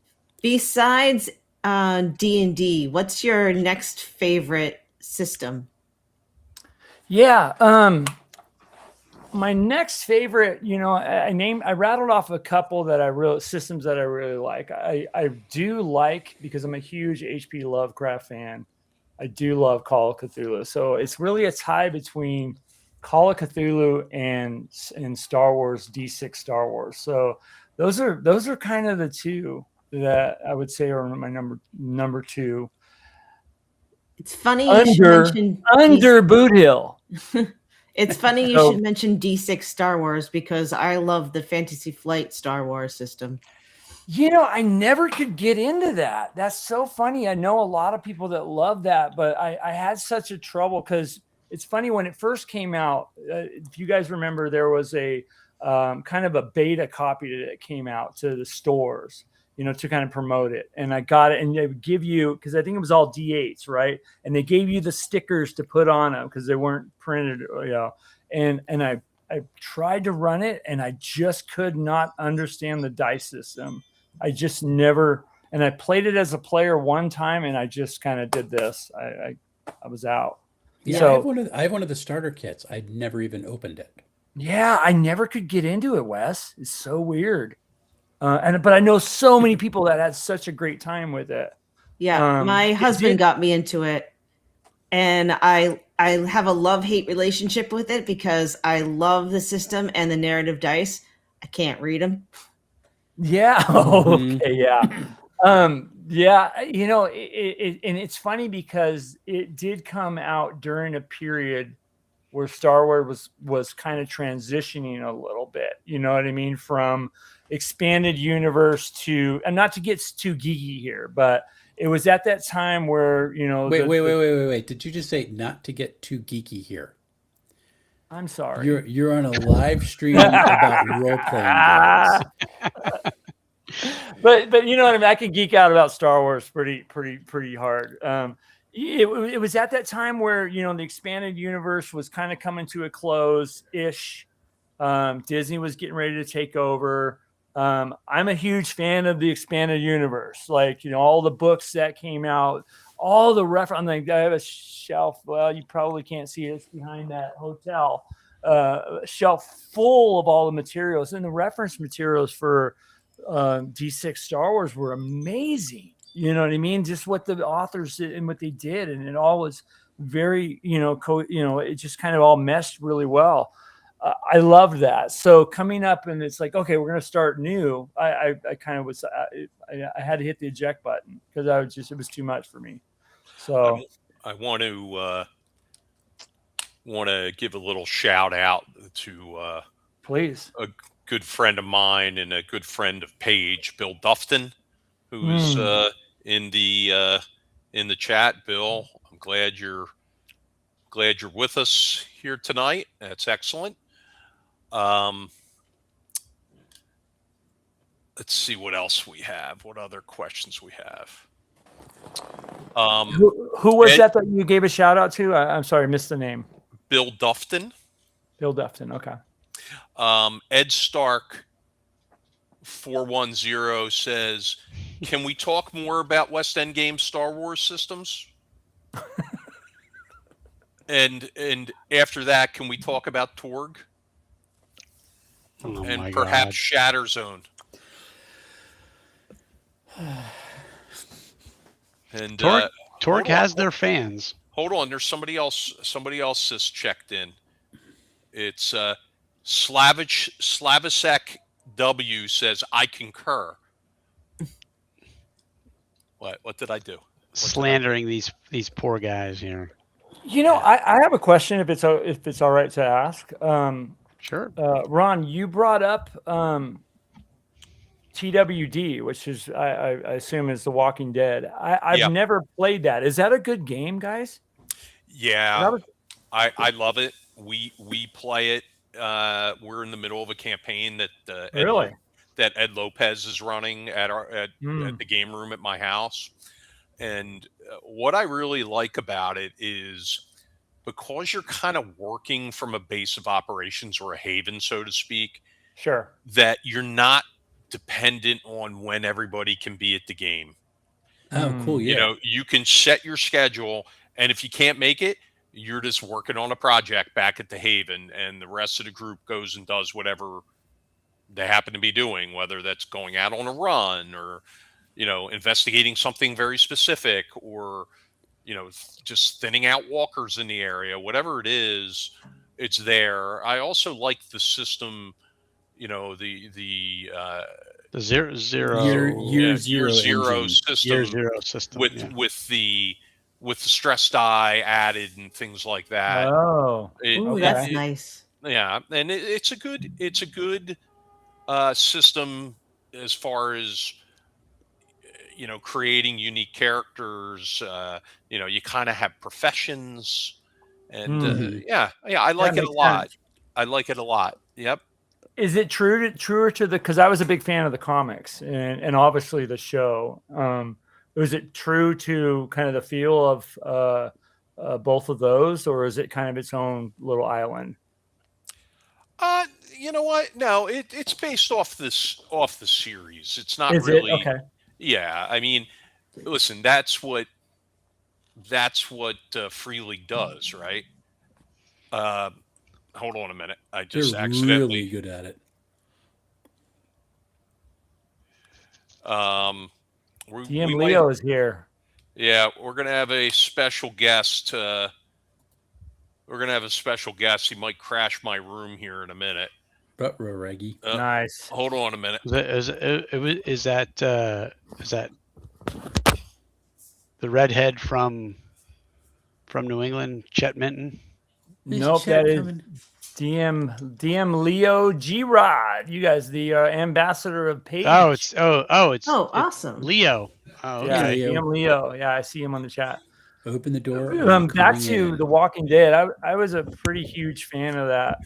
Besides D&D, what's your next favorite system? Yeah, my next favorite, I rattled off a couple that systems that I really like. I do like, because I'm a huge H.P. Lovecraft fan, I do love Call of Cthulhu. So it's really a tie between Call of Cthulhu and Star Wars, D6 Star Wars. So those are kind of the two that I would say are my number two. It's funny you should mention under Boot Hill. It's funny you should mention D6 Star Wars, because I love the Fantasy Flight Star Wars system. I never could get into that. That's so funny. I know a lot of people that love that, but I had such a trouble, because it's funny, when it first came out, if you guys remember, there was a kind of a beta copy that came out to the stores, to kind of promote it. And I got it, and they would give you, because I think it was all D8s, right? And they gave you the stickers to put on them because they weren't printed, And I tried to run it, and I just could not understand the dice system. I just never, and I played it as a player one time, and I just kind of did this. I was out. Yeah, so, I have one of the starter kits. I'd never even opened it. Yeah, I never could get into it, Wes. It's so weird. But I know so many people that had such a great time with it. Yeah, my husband got me into it, and I have a love-hate relationship with it, because I love the system and the narrative dice. I can't read them. Yeah. Okay. Yeah. Yeah. And it's funny, because it did come out during a period where Star Wars was kind of transitioning a little bit. You know what I mean? From expanded universe to, and not to get too geeky here, but it was at that time where, Wait. Did you just say not to get too geeky here? I'm sorry. You're on a live stream about role-playing games. But you know what I mean? I can geek out about Star Wars pretty hard. it was at that time where, the expanded universe was kind of coming to a close ish. Disney was getting ready to take over. I'm a huge fan of the expanded universe. Like, all the books that came out, all the reference. I'm like, I have a shelf. Well, you probably can't see it. It's behind that hotel. Shelf full of all the materials, and the reference materials for D6 Star Wars were amazing. You know what I mean? Just what the authors did and what they did, and it all was very, it just kind of all meshed really well. I loved that. So coming up, and it's like, okay, we're going to start new. I kind of was, I had to hit the eject button because it was too much for me. So I want to give a little shout out to please, a good friend of mine and a good friend of Paige, Bill Dufton, who's in the chat. Bill, I'm glad you're with us here tonight. That's excellent. Let's see what else we have. What other questions we have? Who was that you gave a shout out to? I'm sorry, I missed the name. Bill Dufton. Bill Dufton. Okay. Ed Stark 410 says, "Can we talk more about West End Games Star Wars systems?" and after that, can we talk about Torg? Oh and my perhaps God. Shatterzone. And Torg has their fans. Hold on, there's somebody else. Somebody else has checked in. It's Slavisek W says, "I concur." What did I do? Slandering these poor guys here. I have a question if it's all right to ask. Sure. Ron, you brought up TWD, which is I assume is The Walking Dead. I've never played that. Is that a good game, guys? Yeah, I love it. We play it. We're in the middle of a campaign that Ed Lopez is running at the game room at my house. And what I really like about it is because you're kind of working from a base of operations or a haven, so to speak. Sure. That you're not dependent on when everybody can be at the game. Oh, cool. Yeah. You can set your schedule, and if you can't make it, you're just working on a project back at the haven, and the rest of the group goes and does whatever they happen to be doing, whether that's going out on a run or, investigating something very specific or, just thinning out walkers in the area, whatever it is, it's there. I also like the system, the zero year zero system with with the stress die added and things like that. Oh, that's nice. Yeah, and it's a good system as far as creating unique characters. You kind of have professions, and I like it a lot. Sense. I like it a lot. Yep. Is it truer to because I was a big fan of the comics and obviously the show. Was it true to kind of the feel of both of those, or is it kind of its own little island? You know what? No, it's based off the series. It's not Is really. It? Okay. Yeah, I mean, listen, that's what Free League does, right? Hold on a minute. I just They're accidentally really good at it. DM Leo is here. Yeah, we're gonna have a special guest. He might crash my room here in a minute. Reggie. Nice. Hold on a minute. Is that the redhead from New England, Chet Minton? Nope, that is DM Leo G Rod. You guys, the ambassador of Paige. It's awesome. Leo. Oh, yeah, okay. DM Leo. Yeah, I see him on the chat. Open the door. Back to The Walking Dead. I was a pretty huge fan of that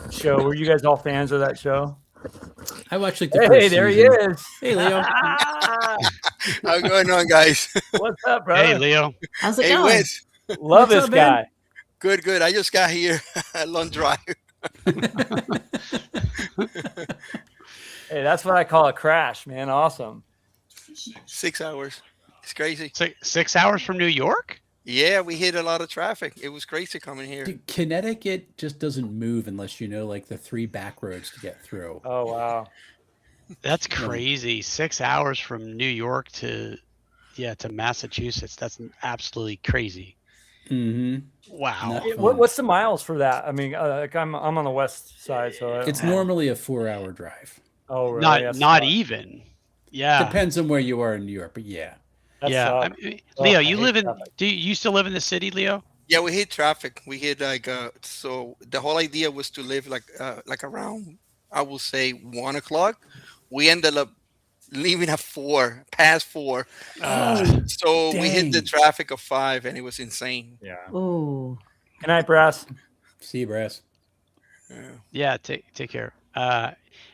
show. Were you guys all fans of that show? I watched like the Hey, first there season. he is. Hey, Leo. How's going on, guys? What's up, brother? Hey, Leo. How's it Hey, going? Wes. Love What's this up, man? guy. Good, good. I just got here. Long drive. Hey, that's what I call a crash, man. Awesome. 6 hours. It's crazy. 6 hours from New York? Yeah, we hit a lot of traffic. It was crazy coming here. Dude, Connecticut just doesn't move unless you know like the 3 back roads to get through. Oh wow. That's crazy. 6 hours from New York to Massachusetts. That's absolutely crazy. Mm-hmm. Wow. What's the miles for that? I mean, like I'm on the west side, so I don't It's know. normally a 4-hour drive. Oh, really? Not That's not tough. even. Yeah. Depends on where you are in New York, but yeah. That yeah. I sucks. mean, Oh, Leo, I you hate live in traffic. do you still live in the city, Leo? Yeah, we hit traffic. We hit so the whole idea was to live like around, I will say 1 o'clock. We ended up leaving at past 4. So we hit the dang. traffic of 5, and it was insane. Yeah. Ooh. Good night, Brass. See you, Brass. Yeah, take care.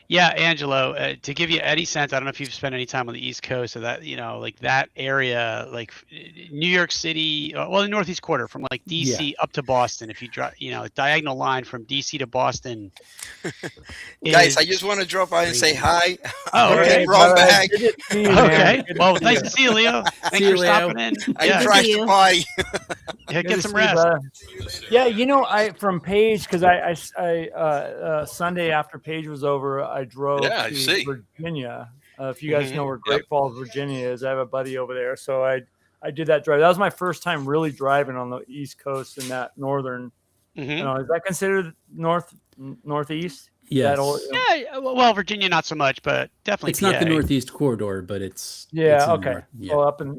Yeah, Angelo, to give you any sense, I don't know if you've spent any time on the East Coast, so that like that area, like New York City, well, the Northeast quarter, from like DC up to Boston. If you drive, diagonal line from DC to Boston. Guys, I just want to drop by and say hi. Oh, okay. Wrong bag. Good to see you, man. Okay. Good to Well, see nice you. to see you, Leo. Thanks See you, for Leo. stopping in. I Yeah, crashed you. the pie. yeah, Good get to some see you, rest. brother. Yeah, I from Paige, because I Sunday after Paige was over, I drove Yeah, I to see. Virginia. If you guys Mhm. know where Yep. Great Falls, Virginia is, I have a buddy over there, so I did that drive. That was my first time really driving on the East Coast in that northern. Mhm. Is that considered northeast? Yes. That whole, Yeah, well, Virginia not so much, but definitely It's not the PA. Northeast corridor, but it's yeah, in the okay. north. Yeah. Oh, up in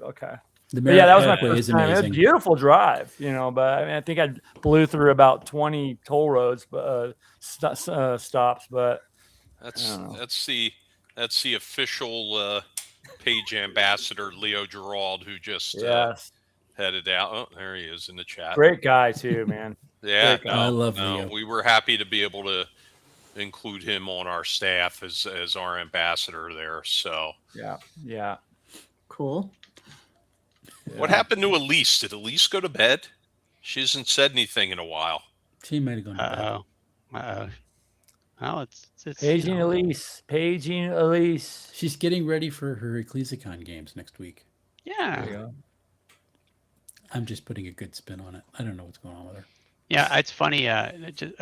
okay. The But yeah, that was my Parkway first is time. It was a amazing. beautiful drive, but I mean, I think I blew through about 20 toll roads, stops. But That's I don't know. that's the official Paige ambassador Leo Gerald, who just Yes, headed out. Oh, there he is in the chat. great guy too, man. Yeah, great guy. I love Leo. We were happy to be able to include him on our staff as our ambassador there. So, Yeah. Cool. what happened to Elise? Did Elise go to bed? She hasn't said anything in a while. She might have gone to bed. Uh-oh. Well, it's Paging Elise. She's getting ready for her Ecclesicon games next week. yeah. There you go. I'm just putting a good spin on it. I don't know what's going on with her. Yeah, it's funny.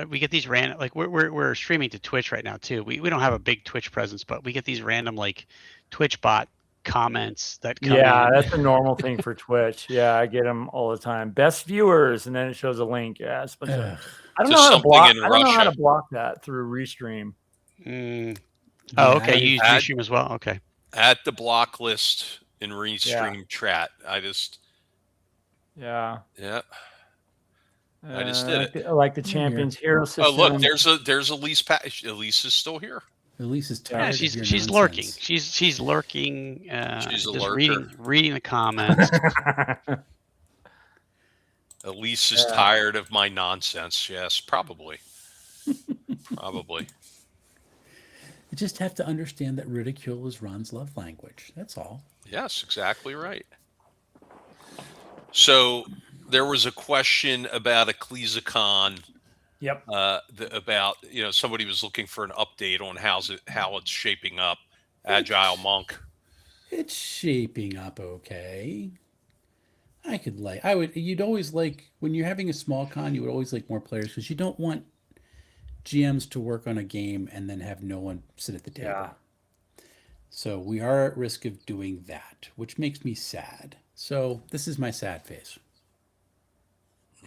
We get these random, like we're streaming to Twitch right now too. We don't have a big Twitch presence, but we get these random like Twitch bot comments that come Yeah, in. that's a normal thing for Twitch. Yeah, I get them all the time. Best viewers, and then it shows a link. Yeah, it's a bunch of- Ugh. I don't To know how to something block. in I don't know how to Russia. block that through Restream. Oh, Yeah, okay. You use I- Restream as well. Okay. At the block list in Restream chat. I just I just did it. I like the Champions Hero System. Oh, look, there's Elise. Elise is still here. Elise is Yeah, tired. of your she's lurking. nonsense. She's lurking. She's a just lurker. reading the comments. Elise is tired of my nonsense. Yes, probably. Probably. You just have to understand that ridicule is Ron's love language. That's all. Yes, exactly right. So there was a question about Ecclesicon. Yep. About somebody was looking for an update on how it's shaping up. Agile Monk. It's shaping up okay. You'd always like, when you're having a small con, you would always like more players because you don't want GMs to work on a game and then have no one sit at the table. Yeah. So we are at risk of doing that, which makes me sad. So this is my sad face.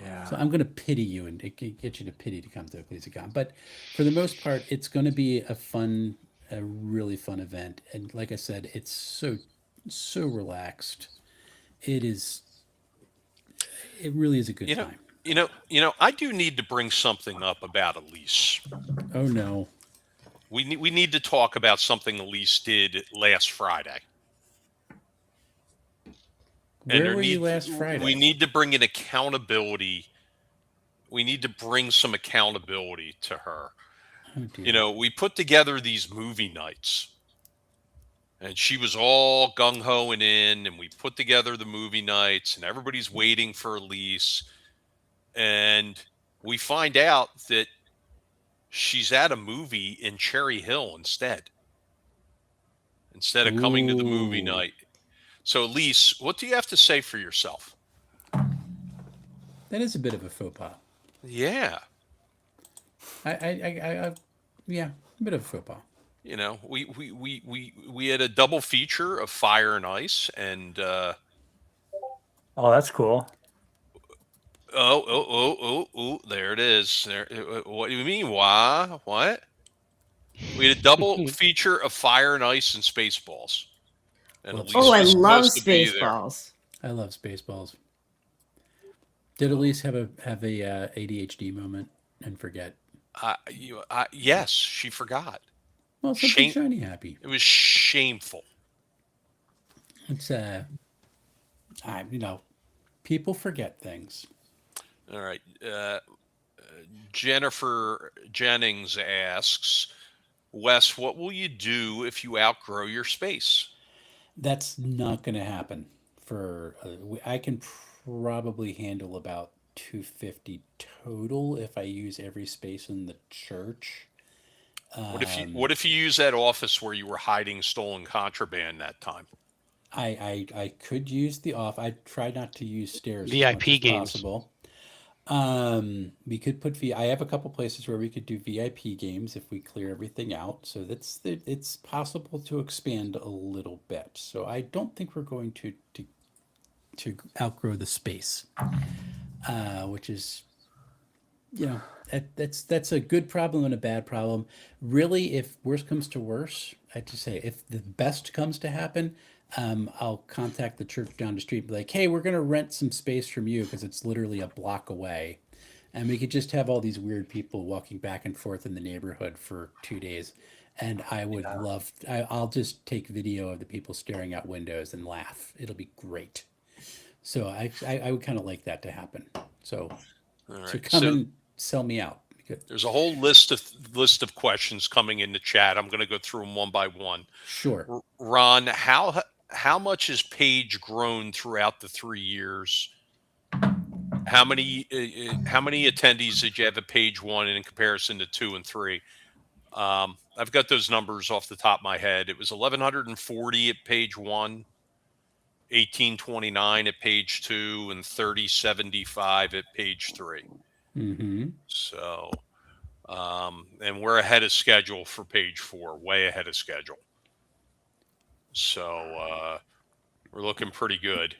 Yeah. So I'm going to pity you and get you to pity to come to Ecclesicon. But for the most part, it's going to be a really fun event. And like I said, it's so relaxed. It really is a good time. I do need to bring something up about Elise. Oh no. We need to talk about something Elise did last Friday. Where were you last Friday? We need to bring an accountability. We need to bring some accountability to her. Oh, dear. We put together these movie nights. And she was all gung-hoing in, and we put together the movie nights, and everybody's waiting for Elise. And we find out that she's at a movie in Cherry Hill instead of coming to the movie Ooh. night. So, Elise, what do you have to say for yourself? That is a bit of a faux pas. Yeah. Yeah, a bit of a faux pas. You know, we had a double feature of Fire and Ice, and Oh, that's cool. oh, there it is. There. What do you mean? Why? What? We had a double feature of Fire and Ice and Spaceballs. And Well, Elise Oh, I was love supposed to be there. Spaceballs. I love Spaceballs. Did Elise have a ADHD moment and forget? Yes, she forgot. Well, something shiny happy. It was shameful. It's people forget things. All right. Jennifer Jennings asks, Wes, what will you do if you outgrow your space? That's not going to happen. I can probably handle about 250 total if I use every space in the church. What if you use that office where you were hiding stolen contraband that time? I could use the off. I try not to use stairs VIP as much as games. possible. We could put I have a couple places where we could do VIP games if we clear everything out. So it's possible to expand a little bit. So I don't think we're going to outgrow the space, which is, that's a good problem and a bad problem. Really, if worse comes to worse, I just say if the best comes to happen, I'll contact the church down the street and be like, hey, we're going to rent some space from you because it's literally a block away. And we could just have all these weird people walking back and forth in the neighborhood for 2 days. And I would I'll just take video of the people staring out windows and laugh. It'll be great. So I would kind of like that to happen. So, All right. so come and sell me out. There's a whole list of questions coming in the chat. I'm going to go through them one by one. Sure. Ron, how much has Paige grown throughout the 3 years? How many attendees did you have at Page 1 in comparison to 2 and 3? I've got those numbers off the top of my head. It was 1,140 at Page 1, 1,829 at Page 2, and 3,075 at Page 3. Mm-hmm. So, and we're ahead of schedule for Page 4, way ahead of schedule. So we're looking pretty good.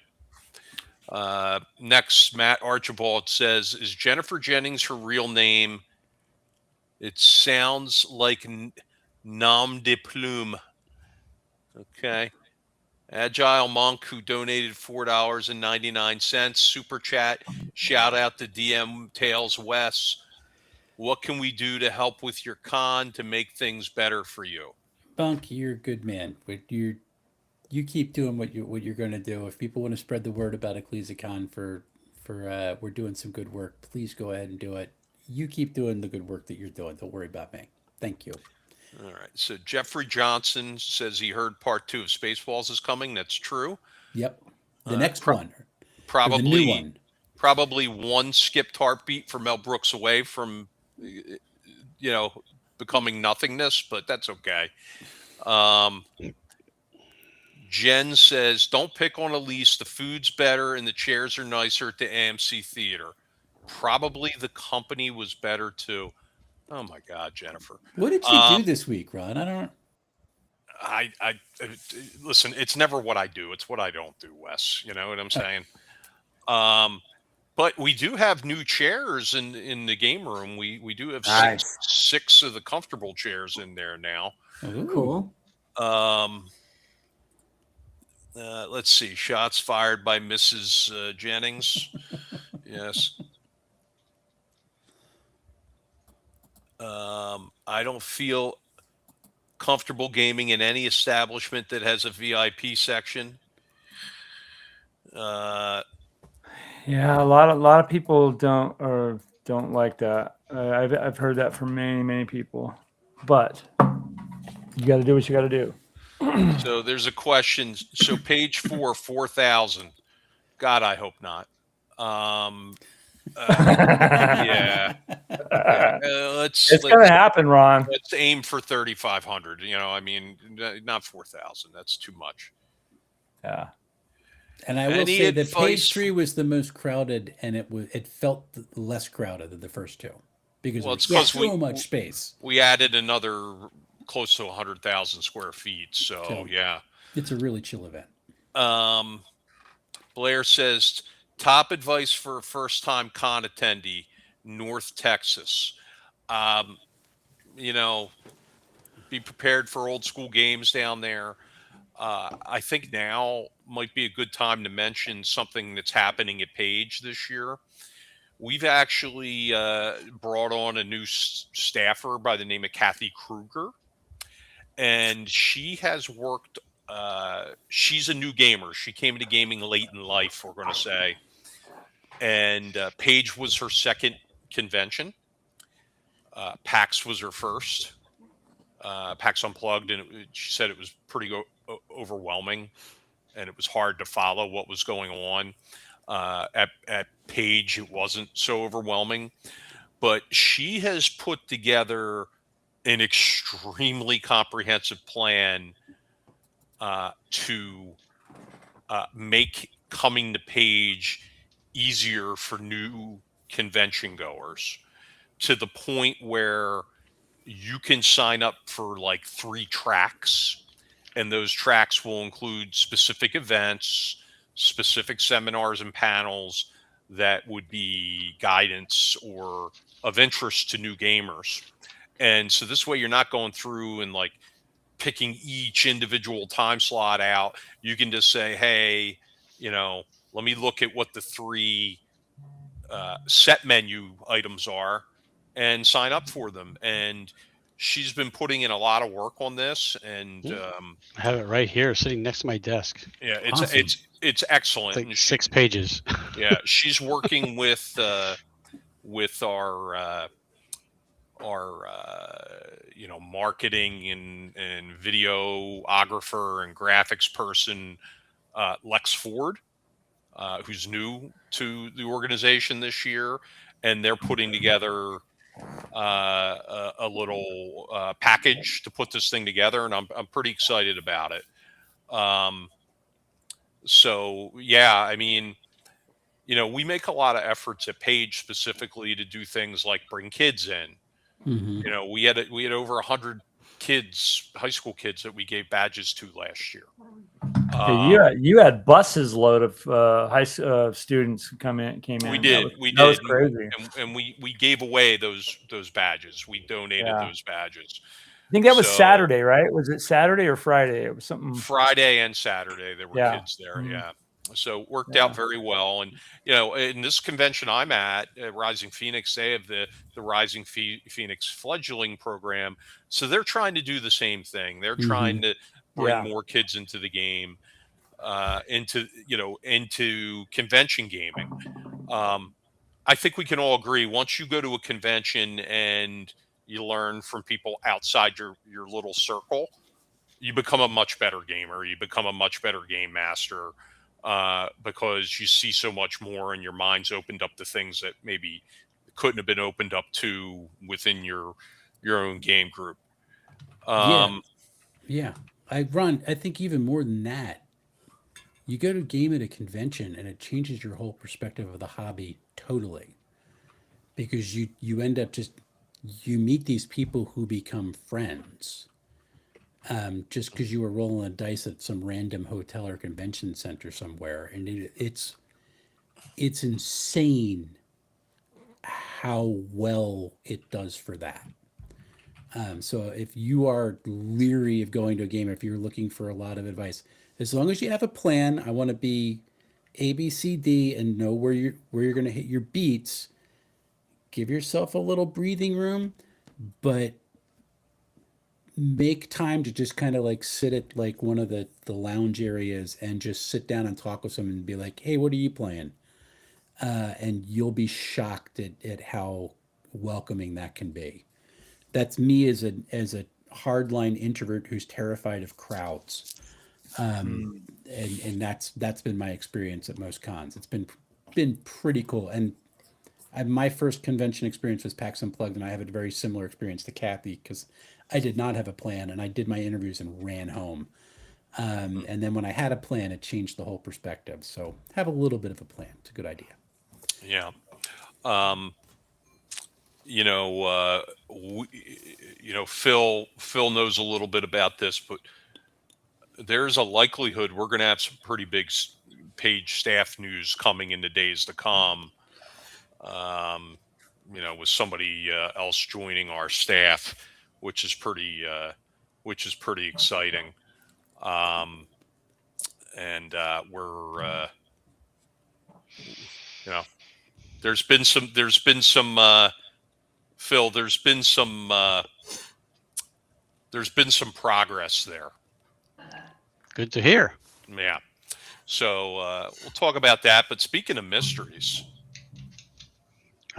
Next, Matt Archibald says, is Jennifer Jennings her real name? It sounds like nom de plume. Okay. Agile Monk, who donated $4.99. Super chat. Shout out to DM Tails Wes. What can we do to help with your con to make things better for you? Bunk, you're a good man. You keep doing what you're going to do. If people want to spread the word about Ecclesicon for we're doing some good work, please go ahead and do it. You keep doing the good work that you're doing. Don't worry about me. Thank you. All right. So Jeffrey Johnson says he heard part 2 of Spaceballs is coming. That's true. Yep. The next one. Probably the new one. Probably one skipped heartbeat for Mel Brooks away from, becoming nothingness, but that's okay. Jen says, don't pick on Elise. The food's better and the chairs are nicer at the AMC Theater. Probably the company was better too. Oh my God, Jennifer. What did you do this week, Ron? I listen, it's never what I do. It's what I don't do, Wes. You know what I'm saying? But we do have new chairs in the game room. We do have six of the comfortable chairs in there now. Cool. Let's see. Shots fired by Mrs. Jennings. Yes. I don't feel comfortable gaming in any establishment that has a VIP section. Yeah, a lot of people don't like that. I've heard that from many people. But you got to do what you got to do. So there's a question. So page 4,000. God, I hope not. Yeah. It's gonna happen, Ron. Let's aim for 3,500. I mean, not 4,000. That's too much. Yeah. And I will Any say that advice- page 3 was the most crowded, and it felt less crowded than the first two because Well, there it's was 'cause so much space. We added another close to 100,000 square feet. So yeah, it's a really chill event. Blair says, top advice for a first-time con attendee, North Texas. Be prepared for old school games down there. I think now might be a good time to mention something that's happening at Paige this year. We've actually brought on a new staffer by the name of Kathy Krueger, and she has worked. She's a new gamer. She came into gaming late in life, we're going to say. And Paige was her second convention. PAX was her first. PAX Unplugged, and she said it was pretty overwhelming, and it was hard to follow what was going on. At Paige, it wasn't so overwhelming, but she has put together an extremely comprehensive plan to make coming to Paige easier for new convention goers, to the point where you can sign up for like 3 tracks, and those tracks will include specific events, specific seminars and panels that would be guidance or of interest to new gamers. And so this way you're not going through and like picking each individual time slot out. You can just say, hey, let me look at what the 3 set menu items are and sign up for them. And she's been putting in a lot of work on this, and I have it right here sitting next to my desk. yeah, Awesome. it's excellent. It's like 6 pages. Yeah, she's working with our marketing and videographer and graphics person, Lex Ford, who's new to the organization this year, and they're putting together a little package to put this thing together, and I'm pretty excited about it. So yeah, I mean, we make a lot of efforts at Paige specifically to do things like bring kids in. Mm-hmm. We had over 100 kids, high school kids, that we gave badges to last year. You had buses load of students came in. We did. That was crazy. And we gave away those badges. We donated those badges. I think that was Saturday, right? Was it Saturday or Friday? It was something. Friday and Saturday there were kids there. Mm-hmm. Yeah. So it worked out very well. And, in this convention I'm at Rising Phoenix, they have the Rising Phoenix fledgling program. So they're trying to do the same thing. They're trying to bring more kids into the game, into convention gaming. I think we can all agree, once you go to a convention and you learn from people outside your little circle, you become a much better gamer. You become a much better game master, because you see so much more, and your mind's opened up to things that maybe couldn't have been opened up to within your own game group. Yeah. I think even more than that, you go to game at a convention and it changes your whole perspective of the hobby totally, because you end up you meet these people who become friends, just because you were rolling a dice at some random hotel or convention center somewhere. And it's insane how well it does for that. So if you are leery of going to a game, if you're looking for a lot of advice, as long as you have a plan, I want to be A, B, C, D, and know where you're going to hit your beats. Give yourself a little breathing room, but make time to just kind of like sit at like one of the lounge areas and just sit down and talk with someone and be like, hey, what are you playing? And you'll be shocked at how welcoming that can be. That's me as a hardline introvert who's terrified of crowds. And that's been my experience at most cons. It's been pretty cool. And my first convention experience was PAX Unplugged, and I have a very similar experience to Kathy because I did not have a plan, and I did my interviews and ran home. And then when I had a plan, it changed the whole perspective. So have a little bit of a plan. It's a good idea. Yeah. Phil knows a little bit about this, but there's a likelihood we're going to have some pretty big Paige staff news coming in the days to come. With somebody else joining our staff, which is pretty exciting. We're there's been some Phil, there's been some progress there. Good to hear. Yeah. So we'll talk about that. But speaking of mysteries.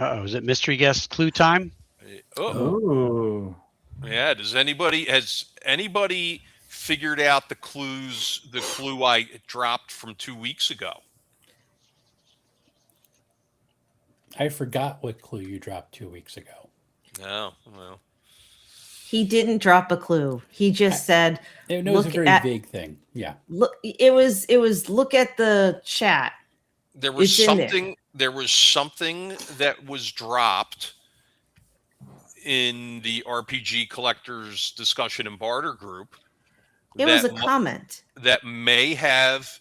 Is it mystery guest clue time? Oh. Yeah. Has anybody figured out the clue I dropped from 2 weeks ago? I forgot what clue you dropped 2 weeks ago. No, well. He didn't drop a clue. He just said, It was a very vague thing. Yeah. Look, it was look at the chat. There was something that was dropped in the RPG Collectors Discussion and Barter group. It was a comment that may have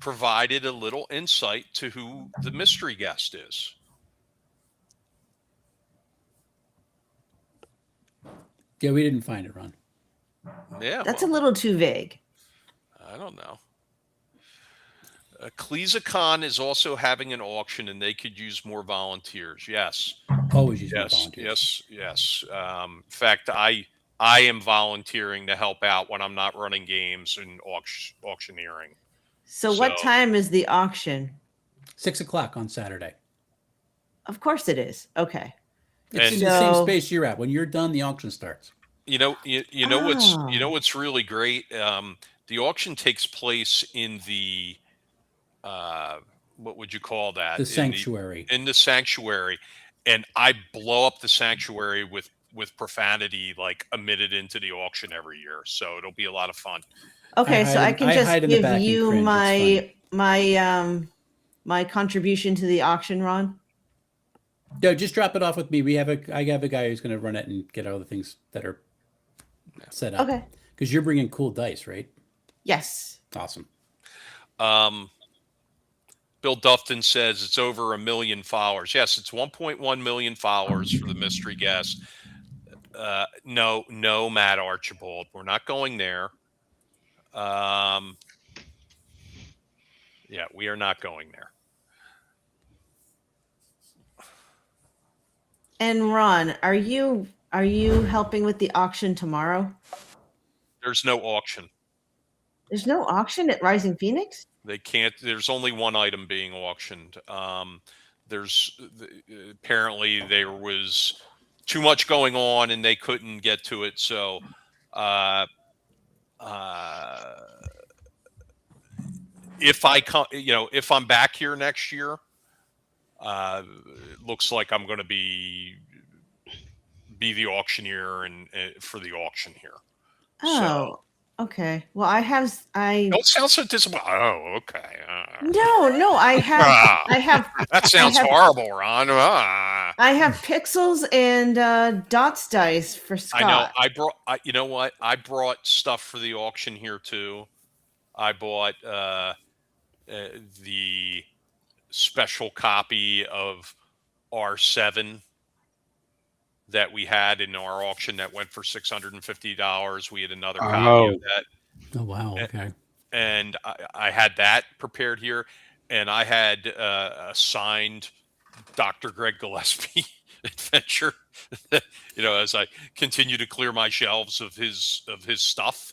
provided a little insight to who the mystery guest is. Yeah, we didn't find it, Ron. Yeah. That's a little too vague. I don't know. Ecclesicon is also having an auction, and they could use more volunteers. Yes. Always use more volunteers. Yes. In fact, I am volunteering to help out when I'm not running games and auctioneering. So what time is the auction? 6 o'clock on Saturday. Of course it is. Okay. It's in the same space you're at. When you're done, the auction starts. What's really great. The auction takes place in the what would you call that? The sanctuary. In the sanctuary, and I blow up the sanctuary with profanity like emitted into the auction every year. So it'll be a lot of fun. Okay, so I can just give you my contribution to the auction, Ron. No, just drop it off with me. I have a guy who's going to run it and get all the things that are set up. Okay. Because you're bringing cool dice, right? Yes. Awesome. Bill Dufton says it's over 1 million followers. Yes, it's 1.1 million followers for the mystery guest. No, Matt Archibald, we're not going there. Yeah, we are not going there. And Ron, are you helping with the auction tomorrow? There's no auction. There's no auction at Rising Phoenix? They can't. There's only one item being auctioned. Apparently there was too much going on and they couldn't get to it. So, if I'm back here next year, it looks like I'm going to be the auctioneer and for the auction here. Oh, okay. Well, I don't sound so disappointed. Oh, okay. No, I have. That sounds horrible, Ron. I have pixels and dots dice for Scott. I know. You know what? I brought stuff for the auction here too. I bought the special copy of R7 that we had in our auction that went for $650. We had another copy of that. Oh, wow. Okay. And I had that prepared here. And I had a signed Dr. Greg Gillespie adventure, as I continue to clear my shelves of his stuff.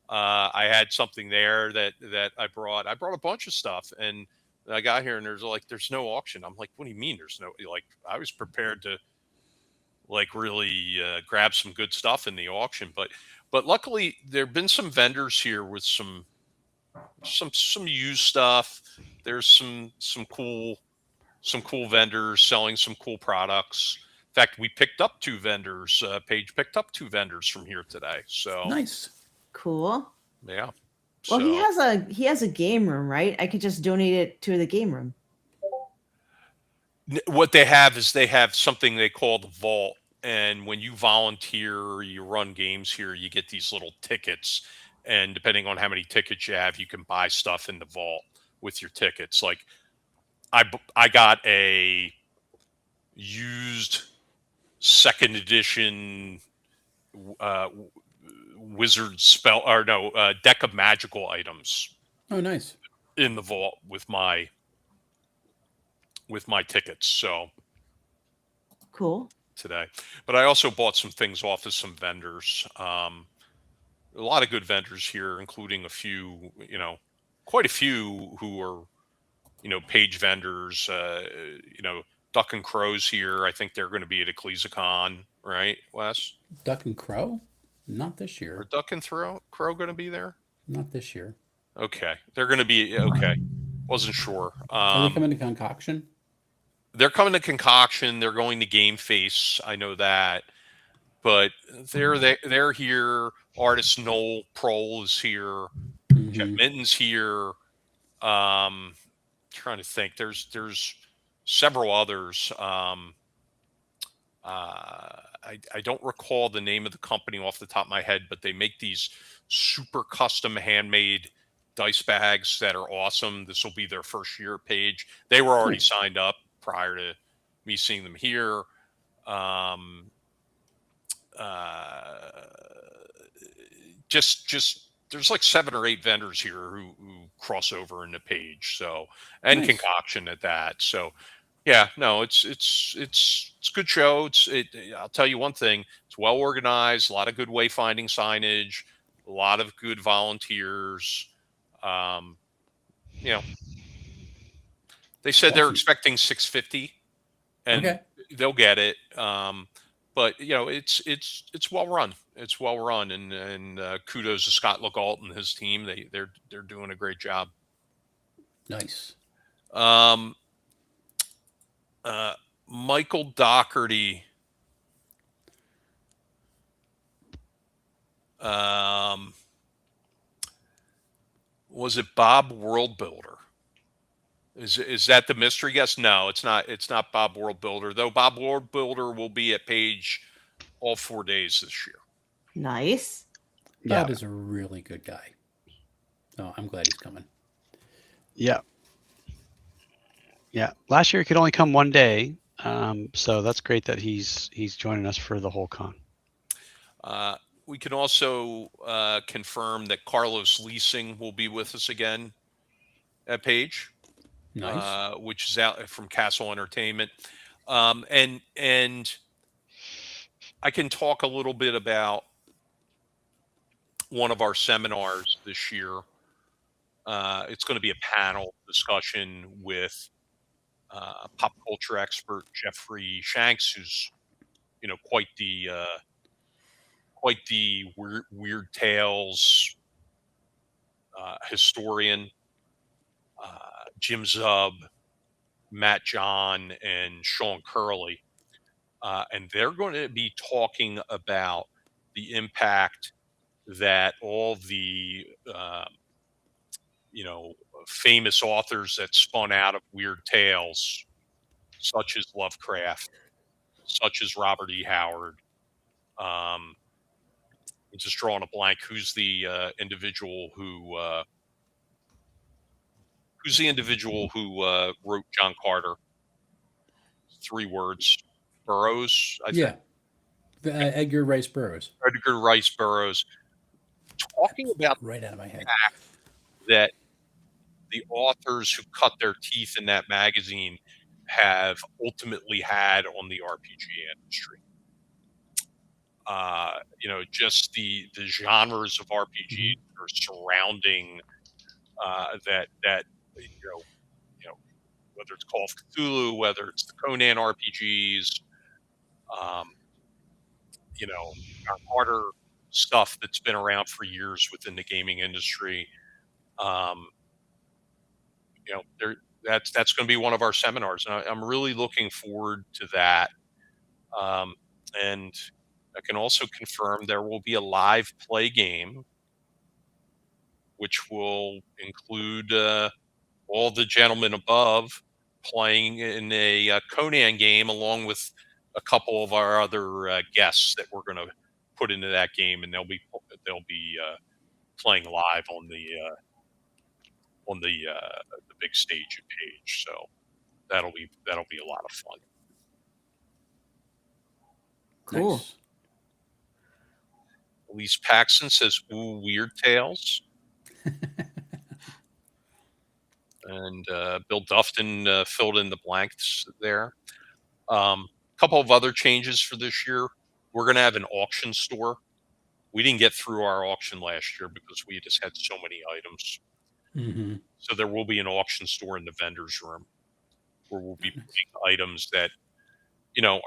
I had something there that I brought. I brought a bunch of stuff, and I got here and there's no auction. I'm like, what do you mean there's no, I was prepared to really grab some good stuff in the auction, but But luckily, there've been some vendors here with some used stuff. There's some cool vendors selling some cool products. In fact, we picked up 2 vendors. Paige picked up 2 vendors from here today. So Nice. Cool. yeah. Well, So, he has a game room, right? I could just donate it to the game room. what they have is they have something they call the vault. And when you volunteer or you run games here, you get these little tickets. And depending on how many tickets you have, you can buy stuff in the vault with your tickets. Like I got a used 2nd edition wizard spell, or no, deck of magical items Oh, nice. in the vault with my tickets. So Cool. today, but I also bought some things off of some vendors. A lot of good vendors here, including a few, quite a few who are, Paige vendors. Duck and Crow's here. I think they're going to be at Ecclesicon, right, Wes? Duck and Crow? Not this Are year. Duck and Crow going to be there? Not this year. Okay, they're going to be okay. Wasn't sure. Are they coming to Concoction? They're coming to Concoction. They're going to Game Face. I know that, but they're here. Artist Noel Prohl is here. Jeff Minton's here. Trying to think. There's several others. I don't recall the name of the company off the top of my head, but they make these super custom handmade dice bags that are awesome. This will be their first year Paige. They were already signed up prior to me seeing them here. Just there's like 7 or 8 vendors here who cross over into Paige. So, and Nice. Concoction at that. So yeah, no, it's a good show. I'll tell you one thing, it's well organized, a lot of good wayfinding signage, a lot of good volunteers. They said they're Awesome. expecting 650 and Okay. they'll get it. But it's well run. It's well run, and kudos to Scott Legault and his team. They're doing a great job. Nice. Michael Doherty. Was it Bob World Builder? Is that the mystery guest? No, it's not. It's not Bob World Builder, though. Bob World Builder will be at Paige all 4 days this year. Nice. Bob is a really good guy. Oh, I'm glad he's coming. Yeah. Yeah. Last year he could only come 1 day. So that's great that he's joining us for the whole con. We can also confirm that Carlos Leasing will be with us again at Paige. Nice. Which is out from Castle Entertainment. And I can talk a little bit about one of our seminars this year. It's going to be a panel discussion with pop culture expert Jeffrey Shanks, who's quite the weird tales historian. Jim Zub, Matt John, and Sean Curley, and they're going to be talking about the impact that all the famous authors that spun out of weird tales, such as Lovecraft, such as Robert E. Howard. I'm just drawing a blank. Who's the individual who wrote John Carter? 3 words. Burroughs, I think. Yeah. Edgar Rice Burroughs. Edgar Rice Burroughs. Talking about right out of my head that the authors who cut their teeth in that magazine have ultimately had on the RPG industry. Just the genres of RPGs are surrounding that whether it's Call of Cthulhu, whether it's the Conan RPGs, John Carter stuff that's been around for years within the gaming industry. That's going to be one of our seminars, and I'm really looking forward to that. And I can also confirm there will be a live play game, which will include all the gentlemen above playing in a Conan game, along with a couple of our other guests that we're going to put into that game, and they'll be playing live on the big stage at Paige. So that'll be a lot of fun. Cool. Nice. Elise Paxson says, "Ooh, weird tales." And Bill Dufton filled in the blanks there. A couple of other changes for this year. We're going to have an auction store. We didn't get through our auction last year because we just had so many items. Mm-hmm. So there will be an auction store in the vendor's room where we'll be putting items that,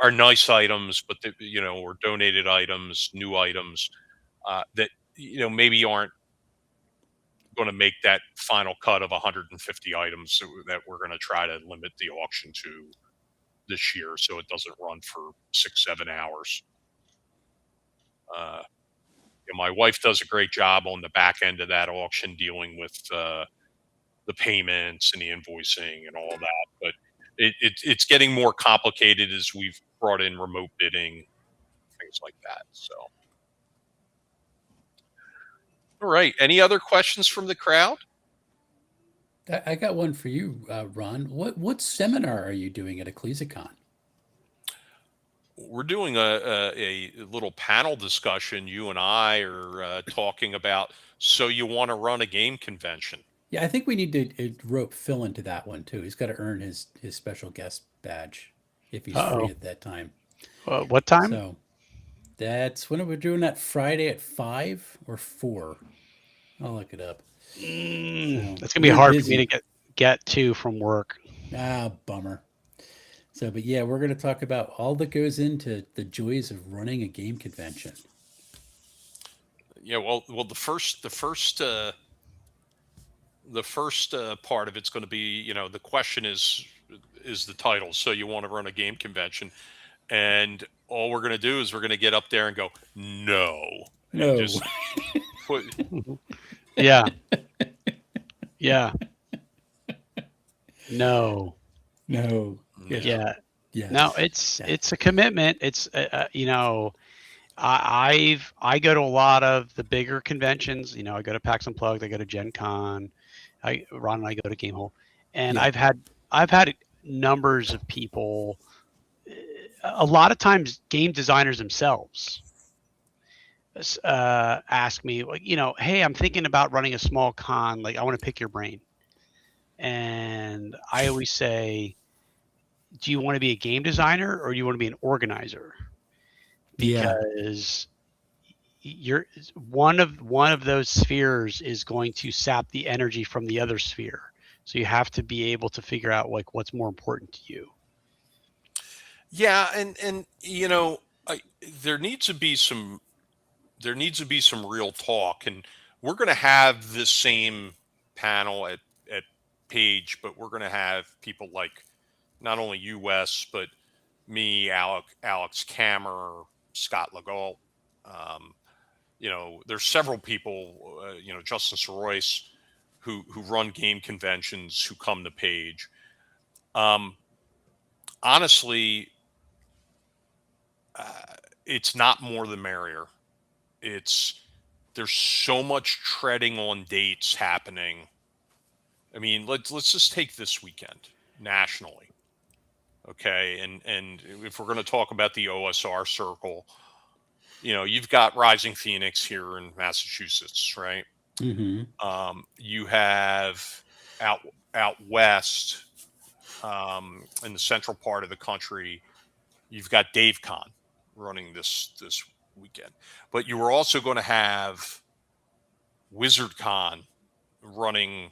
are nice items, but or donated items, new items that, maybe aren't going to make that final cut of 150 items that we're going to try to limit the auction to this year, so it doesn't run for 6-7 hours. My wife does a great job on the back end of that auction, dealing with the payments and the invoicing and all that. But it's getting more complicated as we've brought in remote bidding, things like that. So, all right. Any other questions from the crowd? I got one for you, Ron. What seminar are you doing at Ecclesicon? We're doing a little panel discussion. You and I are talking about, so you want to run a game convention. Yeah, I think we need to rope Phil into that one too. He's got to earn his special guest badge if he's free at that time. What time? So that's when we're doing that, Friday at 5 or 4. I'll look it up. That's gonna be hard for me to get to from work. Bummer. So, but yeah, we're going to talk about all that goes into the joys of running a game convention. Yeah, well, the first part of it's going to be, the question is the title. So you want to run a game convention, and all we're going to do is we're going to get up there and go, no. Just yeah. Yeah. No. Yeah. No, it's a commitment. It's I go to a lot of the bigger conventions. I go to PAX Unplugged, I go to Gen Con. Ron and I go to Gamehole, and I've had numbers of people. A lot of times, game designers themselves ask me, like, hey, I'm thinking about running a small con. Like, I want to pick your brain, and I always say, do you want to be a game designer or do you want to be an organizer? Because you're one of those spheres is going to sap the energy from the other sphere. So you have to be able to figure out like what's more important to you. Yeah, and there needs to be some real talk, and we're going to have this same panel at Paige, but we're going to have people like not only US, but me, Alex Kammer, Scott Legault. There's several people, Justin Sorois, who run game conventions, who come to Paige. Honestly, it's not more the merrier. There's so much treading on dates happening. I mean, let's just take this weekend nationally. Okay, and if we're going to talk about the OSR circle, you've got Rising Phoenix here in Massachusetts, right? Mm-hmm. You have out west, in the central part of the country, you've got DaveCon running this weekend, but you are also going to have WizardCon running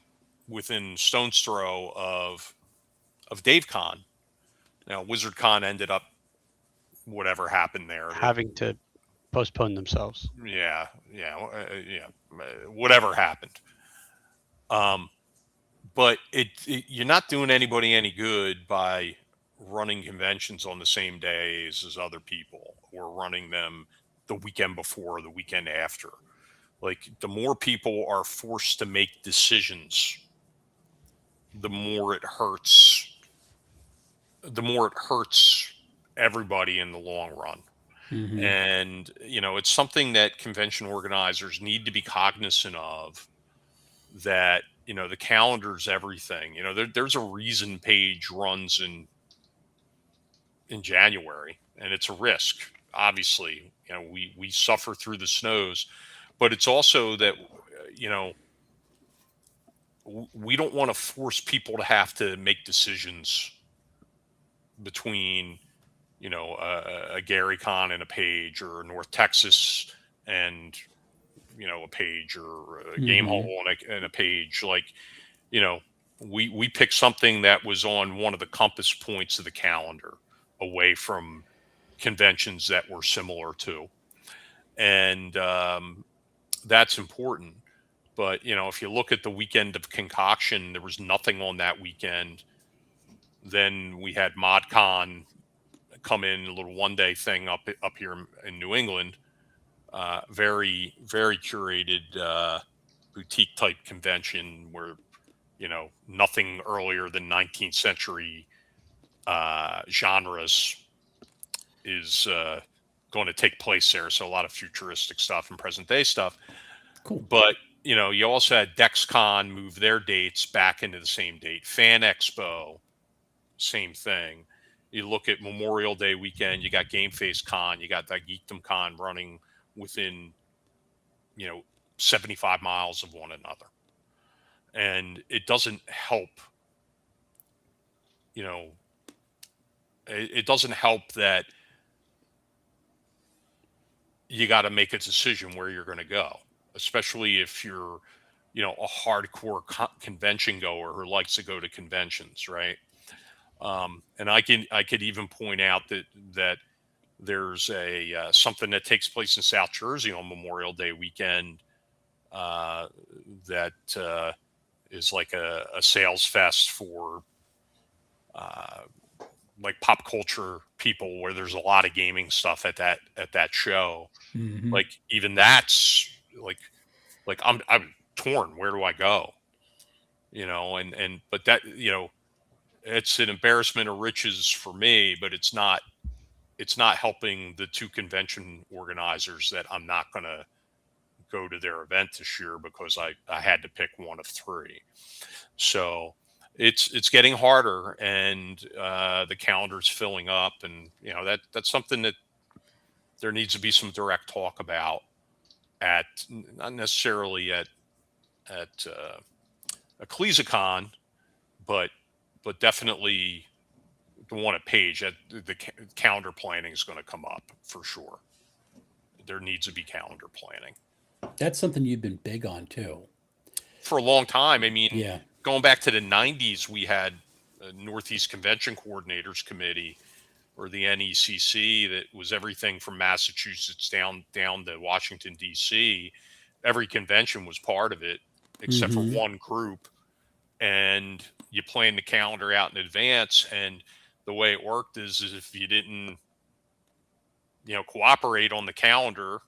within stone's throw of DaveCon. Now, WizardCon ended up, whatever happened there, having to postpone themselves. Yeah, whatever happened. But you're not doing anybody any good by running conventions on the same days as other people, or running them the weekend before or the weekend after. Like, the more people are forced to make decisions, the more it hurts everybody in the long run. Mhm. And, it's something that convention organizers need to be cognizant of, that, the calendar's everything. There's a reason Paige runs in January, and it's a risk. Obviously, we suffer through the snows, but it's also that, we don't want to force people to have to make decisions between, a Gary Con and a Paige, or North Texas and, a Paige, or a Game Hall and a Paige. Like, we picked something that was on one of the compass points of the calendar, away from conventions that were similar to. And that's important. But, if you look at the weekend of Concoction, there was nothing on that weekend. Then we had ModCon come in, a little one-day thing up here in New England. Very, very curated boutique type convention, where, nothing earlier than 19th century genres is going to take place there. So a lot of futuristic stuff and present day stuff. Cool. But, you also had DexCon move their dates back into the same date. Fan Expo, same thing. You look at Memorial Day weekend, you got Game Face Con, you got that Geekdom Con running within, 75 miles of one another. And it doesn't help, it doesn't help that you got to make a decision where you're going to go, especially if you're, a hardcore convention goer who likes to go to conventions, right? And I could even point out that there's something that takes place in South Jersey on Memorial Day weekend that is like a sales fest for like pop culture people, where there's a lot of gaming stuff at that show. Mhm. Like, even that's like I'm torn. Where do I go? But that, it's an embarrassment of riches for me, but it's not helping the two convention organizers that I'm not going to go to their event this year because I had to pick one of three. So it's getting harder, and the calendar's filling up, and that's something that there needs to be some direct talk about, not necessarily at Ecclesicon, but definitely the one at Paige. The calendar planning is going to come up for sure. There needs to be calendar planning. That's something you've been big on too. For a long time. I mean, Yeah. Going back to the 90s, we had a Northeast Convention Coordinators Committee, or the NECC, that was everything from Massachusetts down to Washington, D.C. Every convention was part of it, except for one group. And you plan the calendar out in advance. And the way it worked is if you didn't, cooperate on the calendar,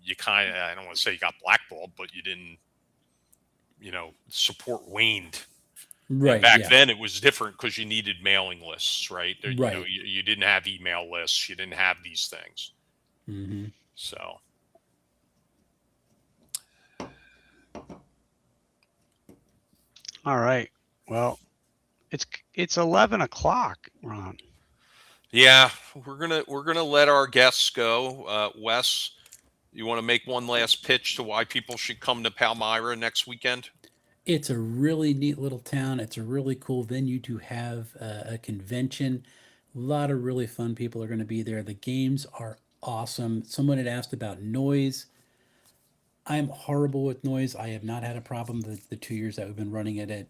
you kind of, I don't want to say you got blackballed, but you didn't, support waned. Right. And back then it was different because you needed mailing lists, right? Right. You didn't have email lists. You didn't have these things. Mm-hmm. So. All right. Well, it's 11 o'clock, Ron. Yeah, we're gonna let our guests go. Wes, you want to make one last pitch to why people should come to Palmyra next weekend? It's a really neat little town. It's a really cool venue to have a convention. A lot of really fun people are going to be there. The games are awesome. Someone had asked about noise. I'm horrible with noise. I have not had a problem the 2 years that we've been running it at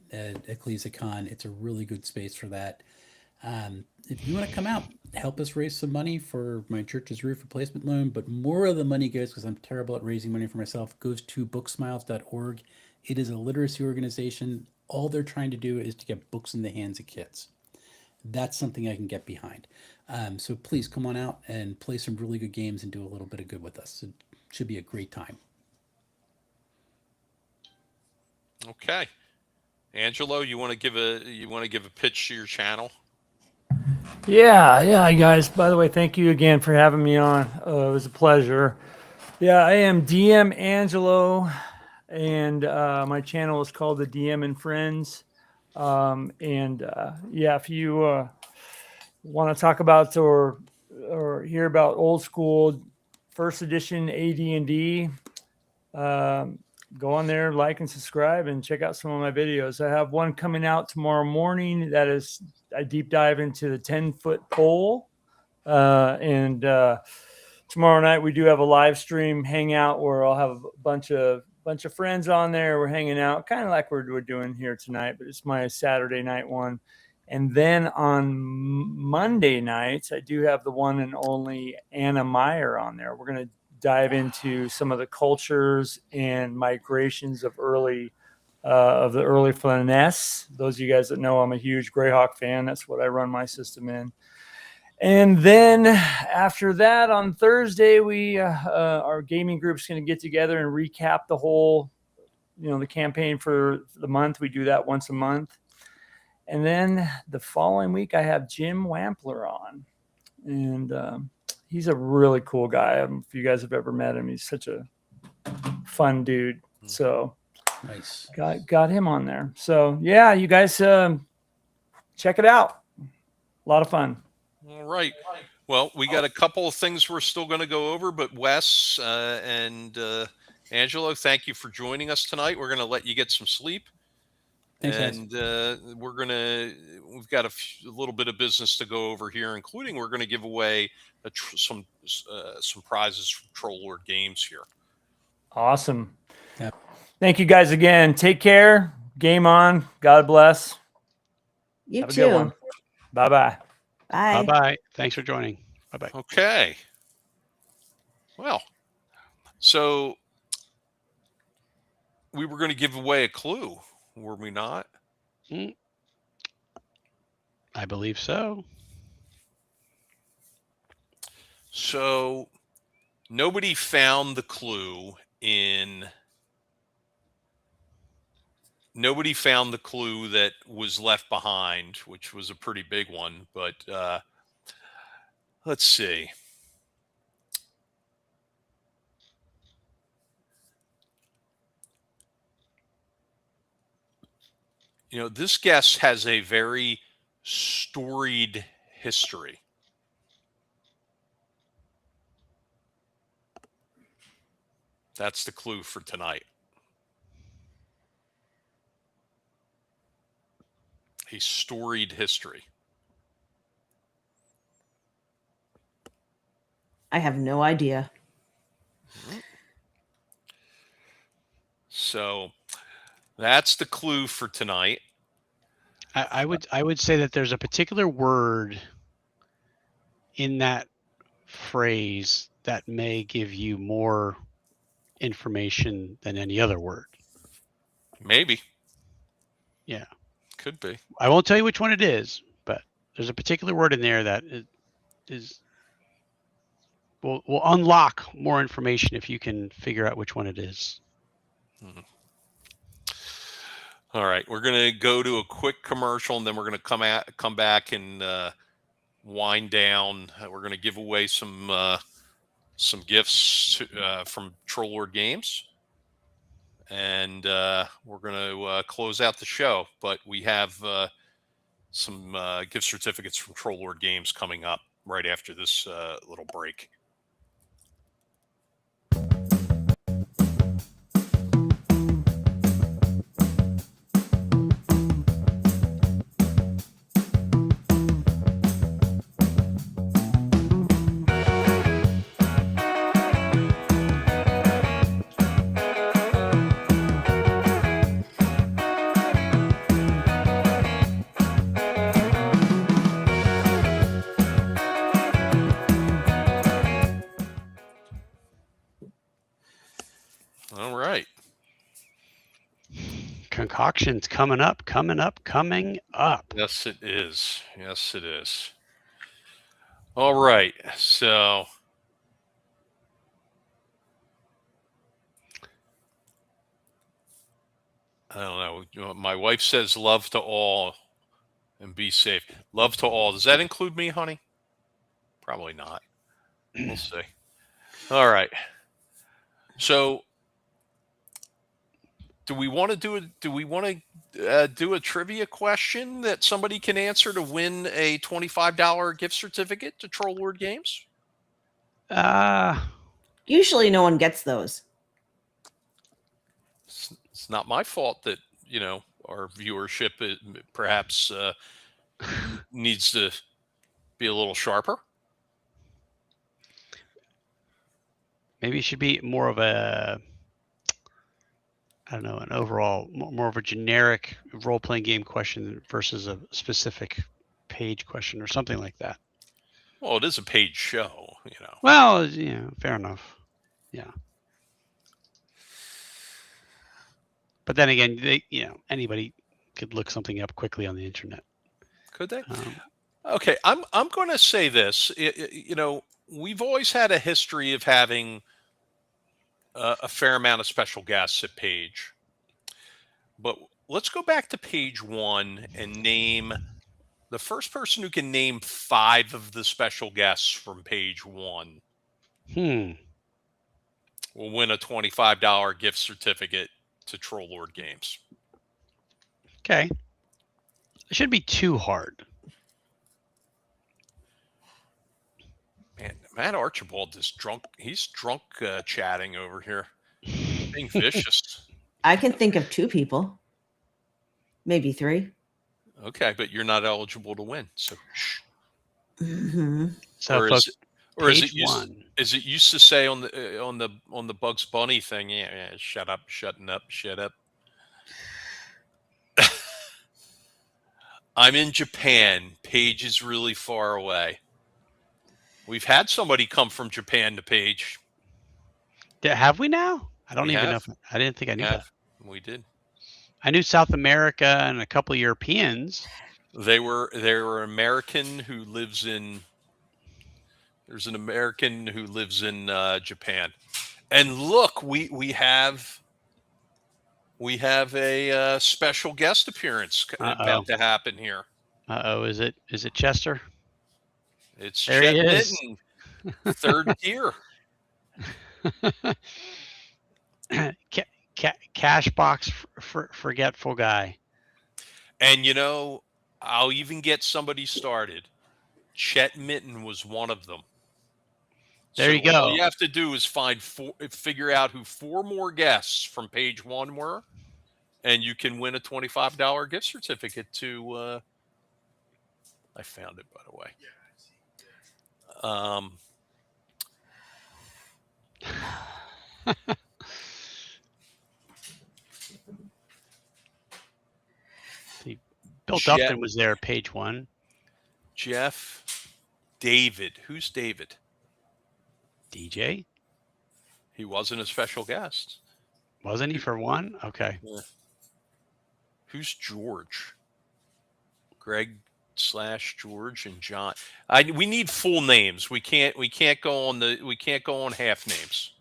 Ecclesicon. It's a really good space for that. If you want to come out, help us raise some money for my church's roof replacement loan, but more of the money goes, because I'm terrible at raising money for myself, goes to booksmiles.org. It is a literacy organization. All they're trying to do is to get books in the hands of kids. That's something I can get behind. So please come on out and play some really good games and do a little bit of good with us. It should be a great time. Okay, Angelo, you want to give a pitch to your channel? Yeah, guys. By the way, thank you again for having me on. It was a pleasure. Yeah, I am DM Angelo, and my channel is called the DM and Friends. If you want to talk about or hear about old school first edition AD&D, go on there, like and subscribe, and check out some of my videos. I have one coming out tomorrow morning that is, I deep dive into the 10-foot pole. Tomorrow night we do have a live stream hangout where I'll have a bunch of friends on there. We're hanging out, kind of like we're doing here tonight, but it's my Saturday night one. And then on Monday nights, I do have the one and only Anna Meyer on there. We're going to dive into some of the cultures and migrations of the early finesse. Those of you guys that know, I'm a huge Greyhawk fan. That's what I run my system in. And then after that, on Thursday, our gaming group's going to get together and recap the whole, the campaign for the month. We do that once a month. And then the following week, I have Jim Wampler on, and he's a really cool guy. If you guys have ever met him, he's such a fun dude. So Nice. Got him on there. So yeah, you guys check it out. A lot of fun. All right. Well, we got a couple of things we're still going to go over, but Wes and Angelo, thank you for joining us tonight. We're going to let you get some sleep. Thanks, and we've got a little bit of business to go over here, including we're going to give away some prizes from Troll Lord Games here. Awesome. Yeah. Thank you guys again. Take care. Game on. God bless. You Have a too. good one. Bye-bye. Bye. Bye-bye. Thanks for joining. Bye-bye. Okay. Well, so we were going to give away a clue, were we not? I believe so. So nobody found the clue that was left behind, which was a pretty big one, but let's see. This guest has a very storied history. That's the clue for tonight. A storied history. I have no idea. So that's the clue for tonight. I would say that there's a particular word in that phrase that may give you more information than any other word. Maybe. Yeah. Could be. I won't tell you which one it is, but there's a particular word in there that will unlock more information if you can figure out which one it is. All right, we're going to go to a quick commercial, and then we're going to come back and wind down. We're going to give away some gifts from Troll Lord Games, and we're going to close out the show. But we have some gift certificates from Troll Lord Games coming up right after this little break. All right. Concoction's coming up. Yes, it is. Yes, it is. All right. So I don't know. My wife says love to all and be safe. Love to all. Does that include me, honey? Probably not. We'll see. All right. So do we want to do a trivia question that somebody can answer to win a $25 gift certificate to Troll Lord Games? Usually no one gets those. It's not my fault that, our viewership perhaps needs to be a little sharper. Maybe it should be more of a, I don't know, an overall, more of a generic role-playing game question versus a specific page question or something like that. Well, it is a paid show, Well, fair enough. Yeah. But then again, anybody could look something up quickly on the internet. Could they? Okay, I'm going to say this. We've always had a history of having a fair amount of special guests at Paige, but let's go back to page 1 and name the first person who can name 5 of the special guests from page 1. Will win a $25 gift certificate to Troll Lord Games. Okay. It shouldn't be too hard. Man, Matt Archibald is drunk. He's drunk chatting over here. Being vicious. I can think of 2 people. Maybe 3. Okay, but you're not eligible to win. So shh. Mm-hmm. So Or folks, is page it 1. is it used to say on the Bugs Bunny thing, yeah, shut up, shutting up, shut up. I'm in Japan. Paige is really far away. We've had somebody come from Japan to Paige. Have we now? I don't We even have. know. I didn't think I knew that. We did. I knew South America and a couple of Europeans. They were American who lives in. There's an American who lives in Japan, and look, we have a special guest appearance about to happen here. Is it Chester? It's There Chet he is. Mitten, 3rd tier. Cash box forgetful guy. And I'll even get somebody started. Chet Mitten was one of them. There you go. All you have to do is figure out who 4 more guests from page 1 were, and you can win a $25 gift certificate to. I found it, by the way. Bill Duffin was there, page 1. Jeff, David. Who's David? DJ. He wasn't a special guest. Wasn't he for 1? Okay. Yeah. Who's George? Greg / George and John. We need full names. We can't go on half names.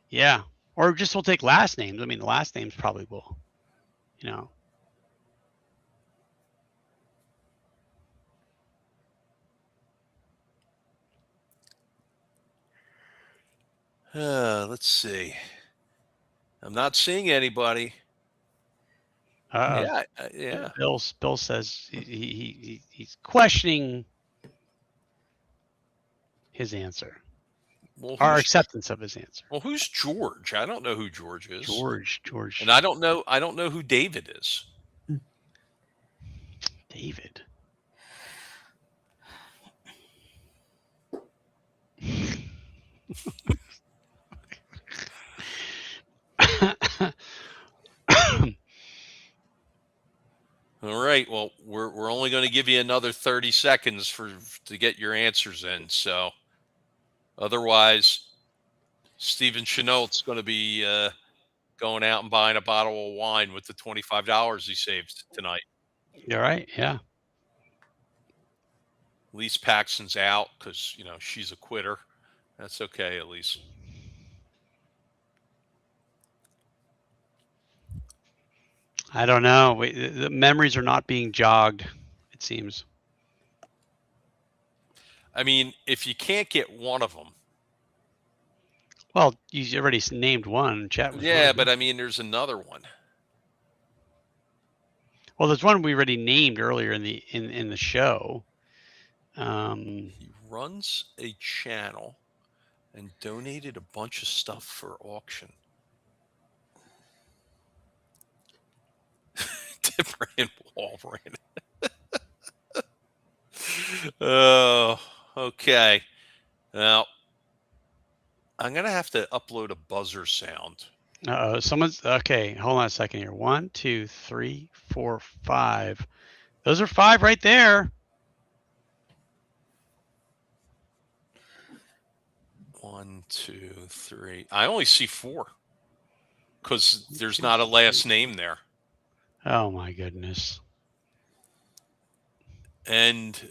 Yeah. Or just we'll take last names. I mean, the last names probably will, Let's see. I'm not seeing anybody. Yeah. Bill says he's questioning his answer. Well, our acceptance of his answer. Well, who's George? I don't know who George is. George. And I don't know who David is. David. All right. Well, we're only going to give you another 30 seconds to get your answers in. So, otherwise, Stephen Chenault's going to be going out and buying a bottle of wine with the $25 he saved tonight. You're right. Yeah. Elise Paxton's out because, you know, she's a quitter. That's okay, Elise. I don't know. The memories are not being jogged, it seems. I mean, if you can't get one of them. Well, you already named one. Chat was Yeah, one. but I mean, there's another one. Well, there's one we already named earlier in the show. He runs a channel and donated a bunch of stuff for auction. Brian Walbran. Oh, okay. Now, I'm going to have to upload a buzzer sound. Uh-oh, someone's okay. Hold on a second here. 1, 2, 3, 4, 5. Those are 5 right there. 1, 2, 3. I only see 4 because there's not a last name there. Oh my goodness. And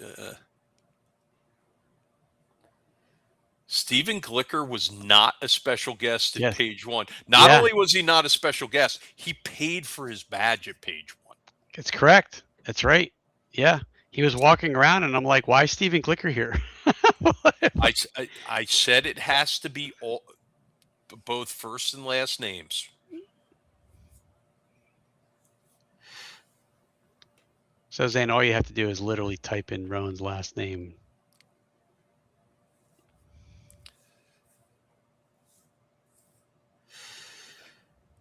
Stephen Glicker was not a special guest at Page 1. Not only was he not a special guest, he paid for his badge at Page 1. That's correct. That's right. Yeah. He was walking around and I'm like, why is Stephen Glicker here? I said it has to be both first and last names. So Zane, all you have to do is literally type in Rowan's last name.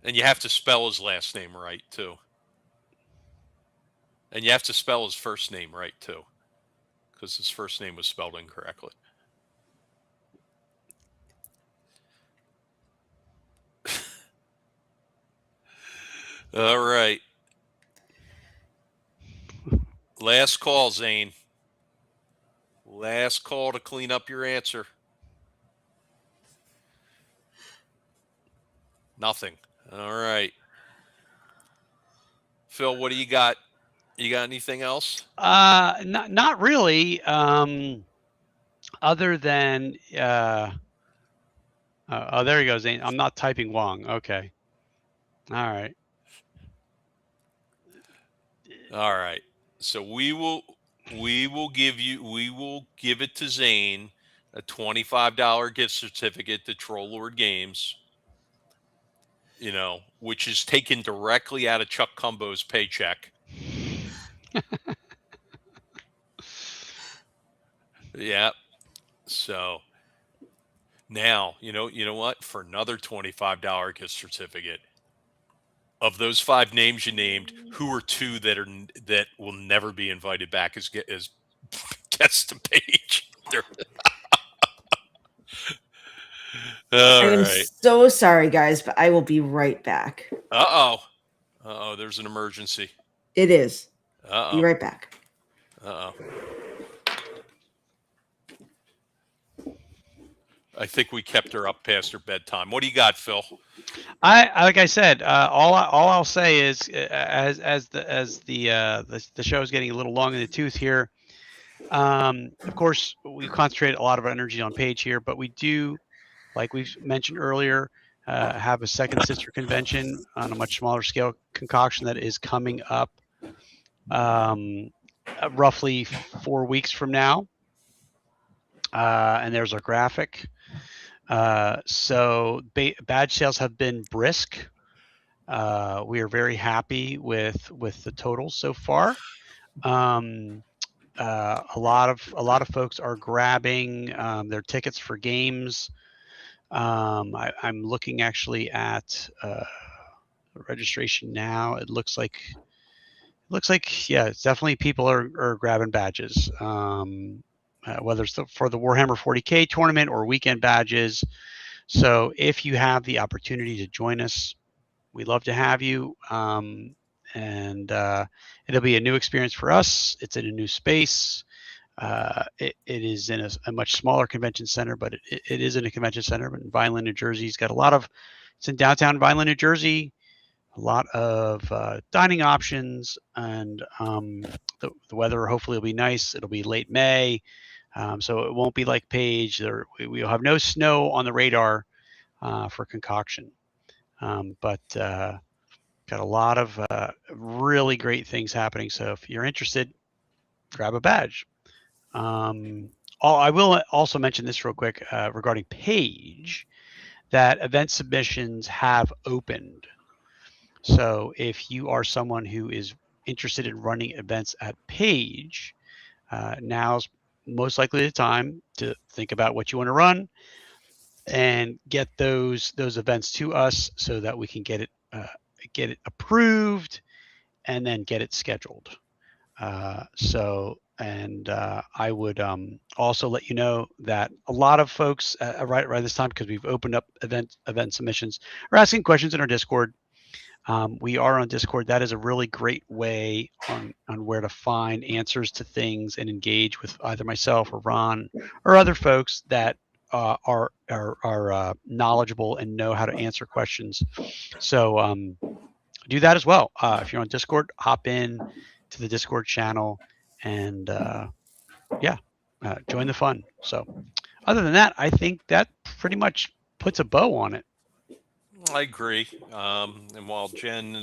And you have to spell his last name right, too. And you have to spell his first name right, too. Because his first name was spelled incorrectly. All right. Last call, Zane. Last call to clean up your answer. Nothing. All right. Phil, what do you got? You got anything else? Not really. Other than oh, there you go, Zane. I'm not typing Wong. Okay. All right. All right. So we will give it to Zane a $25 gift certificate to Troll Lord Games. You know, which is taken directly out of Chuck Cumbo's paycheck. Yeah. So now, you know what? For another $25 gift certificate, of those 5 names you named, who are 2 that will never be invited back as guests to Page? I am so sorry, guys, but I will be right back. Uh-oh, there's an emergency. It is. Uh-oh. Be right back. Uh-oh. I think we kept her up past her bedtime. What do you got, Phil? I like I said, all I'll say is as the show is getting a little long in the tooth here. Of course, we concentrate a lot of our energy on Page here, but we do, like we've mentioned earlier, have a second sister convention on a much smaller scale, Concoction, that is coming up roughly 4 weeks from now. And there's our graphic. So badge sales have been brisk. We are very happy with the totals so far. A lot of folks are grabbing their tickets for games. I'm looking actually at registration now. It looks like yeah, it's definitely people are grabbing badges. Whether it's for the Warhammer 40K tournament or weekend badges. So if you have the opportunity to join us, we'd love to have you. And it'll be a new experience for us. It's in a new space. It is in a much smaller convention center, but it is in a convention center in Vineland, New Jersey. It's got a lot of It's in downtown Vineland, New Jersey. A lot of dining options, and the weather hopefully will be nice. It'll be late May, so it won't be like Paige. We'll have no snow on the radar for Concoction, but got a lot of really great things happening. So if you're interested, grab a badge. I will also mention this real quick regarding Paige, that event submissions have opened. So if you are someone who is interested in running events at Paige, now's most likely the time to think about what you want to run and get those events to us so that we can get it approved and then get it scheduled. I would also let you know that a lot of folks right this time, because we've opened up event submissions, are asking questions in our Discord. We are on Discord. That is a really great way on where to find answers to things and engage with either myself or Ron or other folks that are knowledgeable and know how to answer questions. So do that as well. If you're on Discord, hop in to the Discord channel and join the fun. So other than that, I think that pretty much puts a bow on it. I agree. And while Jen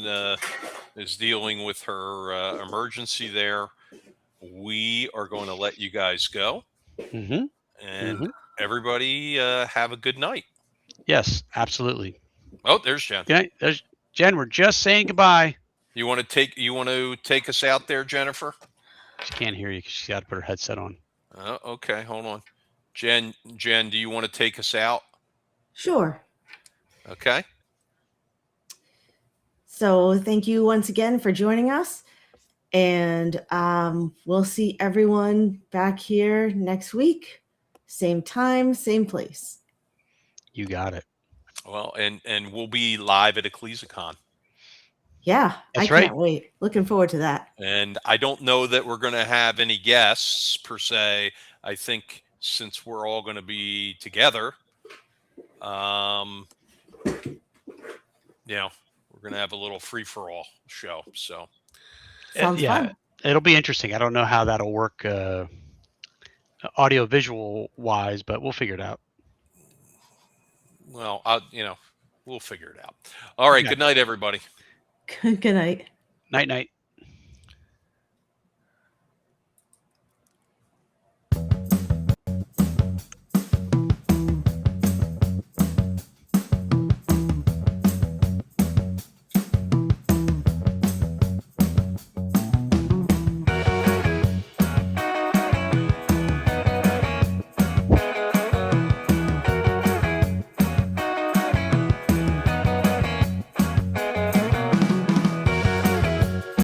is dealing with her emergency there, we are going to let you guys go. And everybody have a good night. Yes, absolutely. Oh, there's Jen. Okay, there's Jen. We're just saying goodbye. You want to take us out there, Jennifer? She can't hear you because she's got to put her headset on. Okay, hold on. Jen, do you want to take us out? Sure. Okay. So thank you once again for joining us. And we'll see everyone back here next week. Same time, same place. You got it. Well, and we'll be live at Ecclesicon. Yeah, That's I can't right. wait. Looking forward to that. And I don't know that we're going to have any guests per se. I think since we're all going to be together, we're going to have a little free-for-all show. So, Sounds fun. It'll be interesting. I don't know how that'll work audio visual wise, but we'll figure it out. Well, we'll figure it out. All right. Okay. Good night, everybody. Good night. Night.